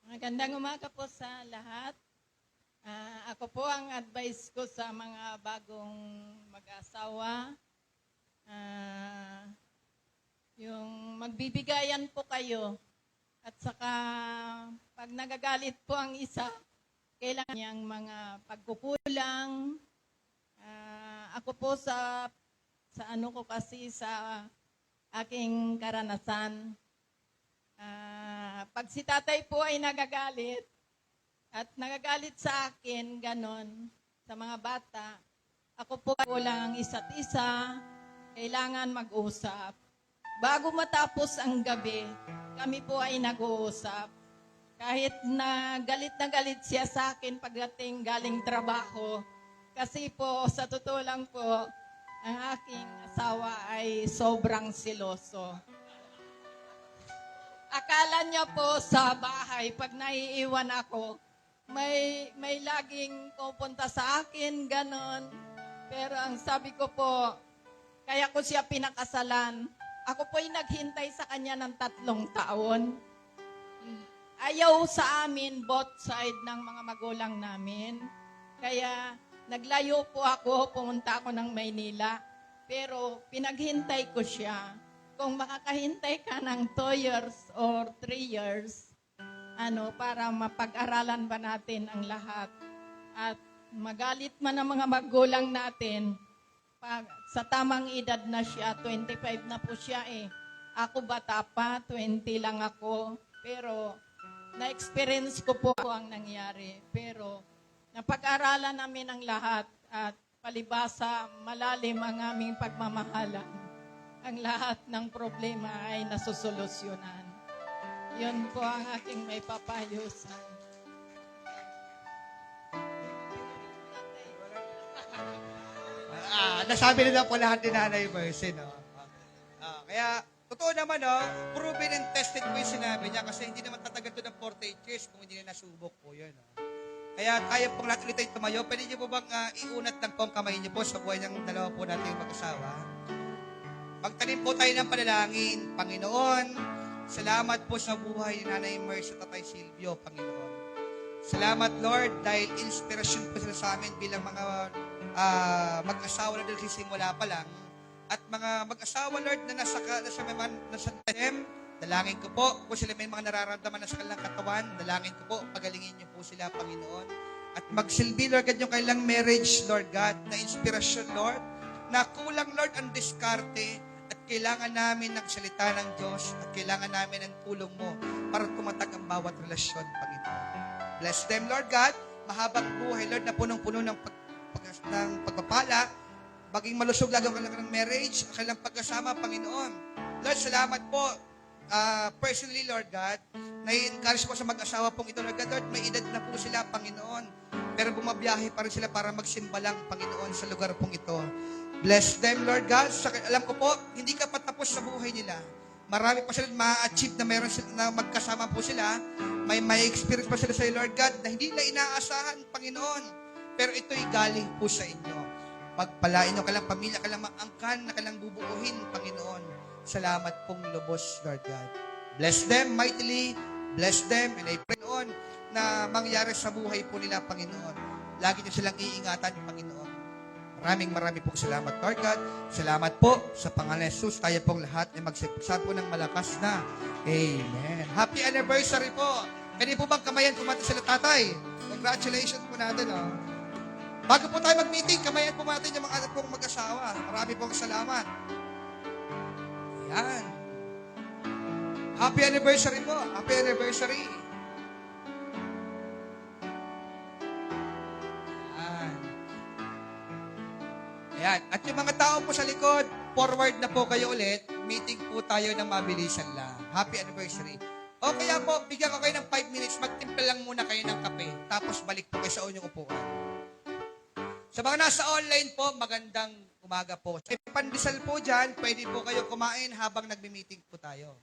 Magandang umaga po sa lahat. Ako po ang advice ko sa mga bagong mag-asawa. Yung magbibigayan po kayo. At saka pag nagagalit po ang isa, kailangan niyang mga pagkukulang. Ako po sa ano ko kasi sa aking karanasan, pag si tatay po ay nagagalit at nagagalit sa akin, ganon, sa mga bata, ako po kulang ang isa't isa, kailangan mag-usap. Bago matapos ang gabi, kami po ay nag-uusap. Kahit na galit siya sa akin pagdating galing trabaho, kasi po, sa totoo lang po, ang aking asawa ay sobrang siloso. Akala niya po sa bahay, pag naiiwan ako, may laging pupunta sa akin, ganon. Pero ang sabi ko po, kaya ko siya pinakasalan. Ako po ay naghintay sa kanya ng 3 taon. Ayaw sa amin, both side ng mga magulang namin. Kaya naglayo po ako, pumunta ako ng Maynila. Pero pinaghintay ko siya. Kung makakahintay ka ng 2 years or 3 years, para mapag-aralan ba natin ang lahat. At magalit man ang mga magulang natin, sa tamang edad na siya, 25 na po siya Ako bata pa, 20 lang ako. Pero na-experience ko po ang nangyari. Pero napag-aralan namin ang lahat at palibasa, malalim ang aming pagmamahalan. Ang lahat ng problema ay nasusolusyonan. Yun po ang aking may papayo sa Nasabi na po lahat ni Nanay Mercy, no? Kaya, totoo naman, no? Proven and tested po yung sinabi niya kasi hindi naman tatagal to ng 48 years kung hindi na nasubok po yun, no? Kaya tayo pong lahat ulit ay tumayo. Pwede niyo po bang iunat lang po ang kamay niyo po sa buhay ng dalawa po natin mag-asawa? Magtanim po tayo ng panalangin. Panginoon, salamat po sa buhay ni Nanay Mercy at Tatay Silvio, Panginoon. Salamat, Lord, dahil inspirasyon po sila sa amin bilang mga mag-asawa na nagsisimula pa lang. At mga mag-asawa, Lord, na nasa TM, dalangin ko po, kung sila may mga nararamdaman na sa kanilang katawan, dalangin ko po, pagalingin niyo po sila, Panginoon. At magsilbi, Lord God, yung kailang marriage, Lord God, na inspirasyon, Lord, na kulang, Lord, ang diskarte, at kailangan namin ng salita ng Diyos, at kailangan namin ng tulong mo para tumatag ang bawat relasyon, Panginoon. Bless them, Lord God, mahabang buhay, Lord, na punong-puno ng pagpapala, maging malusog lagi ang kanilang marriage, ang kanilang pagkasama, Panginoon. Lord, salamat po. Personally, Lord God, nai-encourage po sa mag-asawa pong ito, Lord God. Lord, may edad na po sila, Panginoon. Pero bumabiyahe pa rin sila para magsimba lang, Panginoon, sa lugar pong ito. Bless them, Lord God. Alam ko po, hindi ka patapos sa buhay nila. Marami pa sila ma-achieve na mayroon sila, na magkasama po sila. May experience pa sila sa Lord God na hindi na inaasahan, Panginoon. Pero ito'y galing po sa inyo. Pagpalain nyo kalang pamilya, kalang maangkan, na kalang bubuuhin, Panginoon. Salamat pong lubos, Lord God. Bless them mightily. Bless them. And I pray, Panginoon, na mangyari sa buhay po nila, Panginoon. Lagi nyo silang iingatan, Panginoon. Maraming pong salamat, Lord God. Salamat po sa pangalan ni Jesus. Tayo pong lahat ay magsipagsabi po ng malakas na. Amen. Happy anniversary po. Pwede po bang kamayan kumati sila tatay? Congratulations po natin, oh. Bago po tayo mag-meeting, kamayan po natin yung mga anak pong mag-asawa. Marami pong salamat. Ayan. Happy anniversary po. Happy anniversary. Ayan. Ayan. At yung mga tao po sa likod, forward na po kayo ulit. Meeting po tayo ng mabilisan lang. Happy anniversary. O kaya po, bigyan ko kayo ng 5 minutes. Magtimpla lang muna kayo ng kape. Tapos tapos balik po kayo sa inyong upuan. Sa mga nasa online po, magandang umaga po. Sa pandesal po dyan, pwede po kayo kumain habang nagmi-meeting po tayo.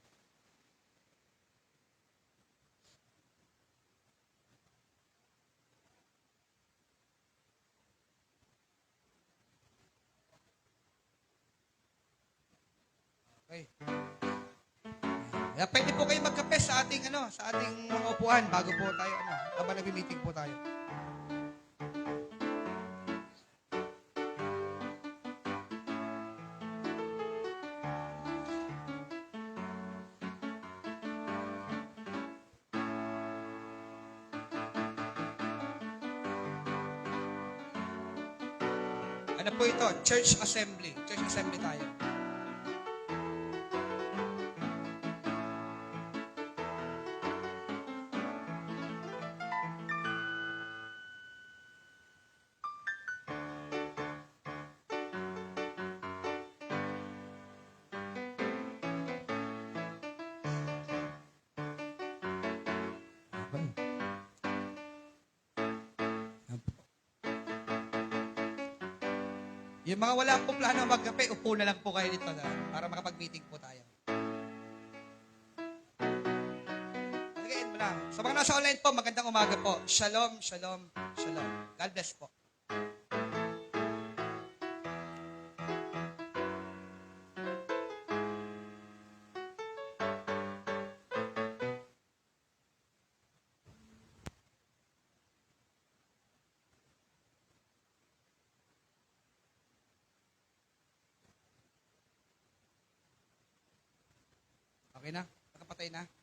Okay. Kaya pwede po kayo magkape sa ating sa ating mga upuan bago po tayo habang nagmi-meeting po tayo. Ano po ito? Church assembly. Church assembly tayo. Yung mga wala pong plano magkape, upo na lang po kayo dito para makapag-meeting po tayo. Tagayin mo lang. Sa mga nasa online po, magandang umaga po. Shalom, shalom, shalom. God bless po. Okay na? Nakapatay na?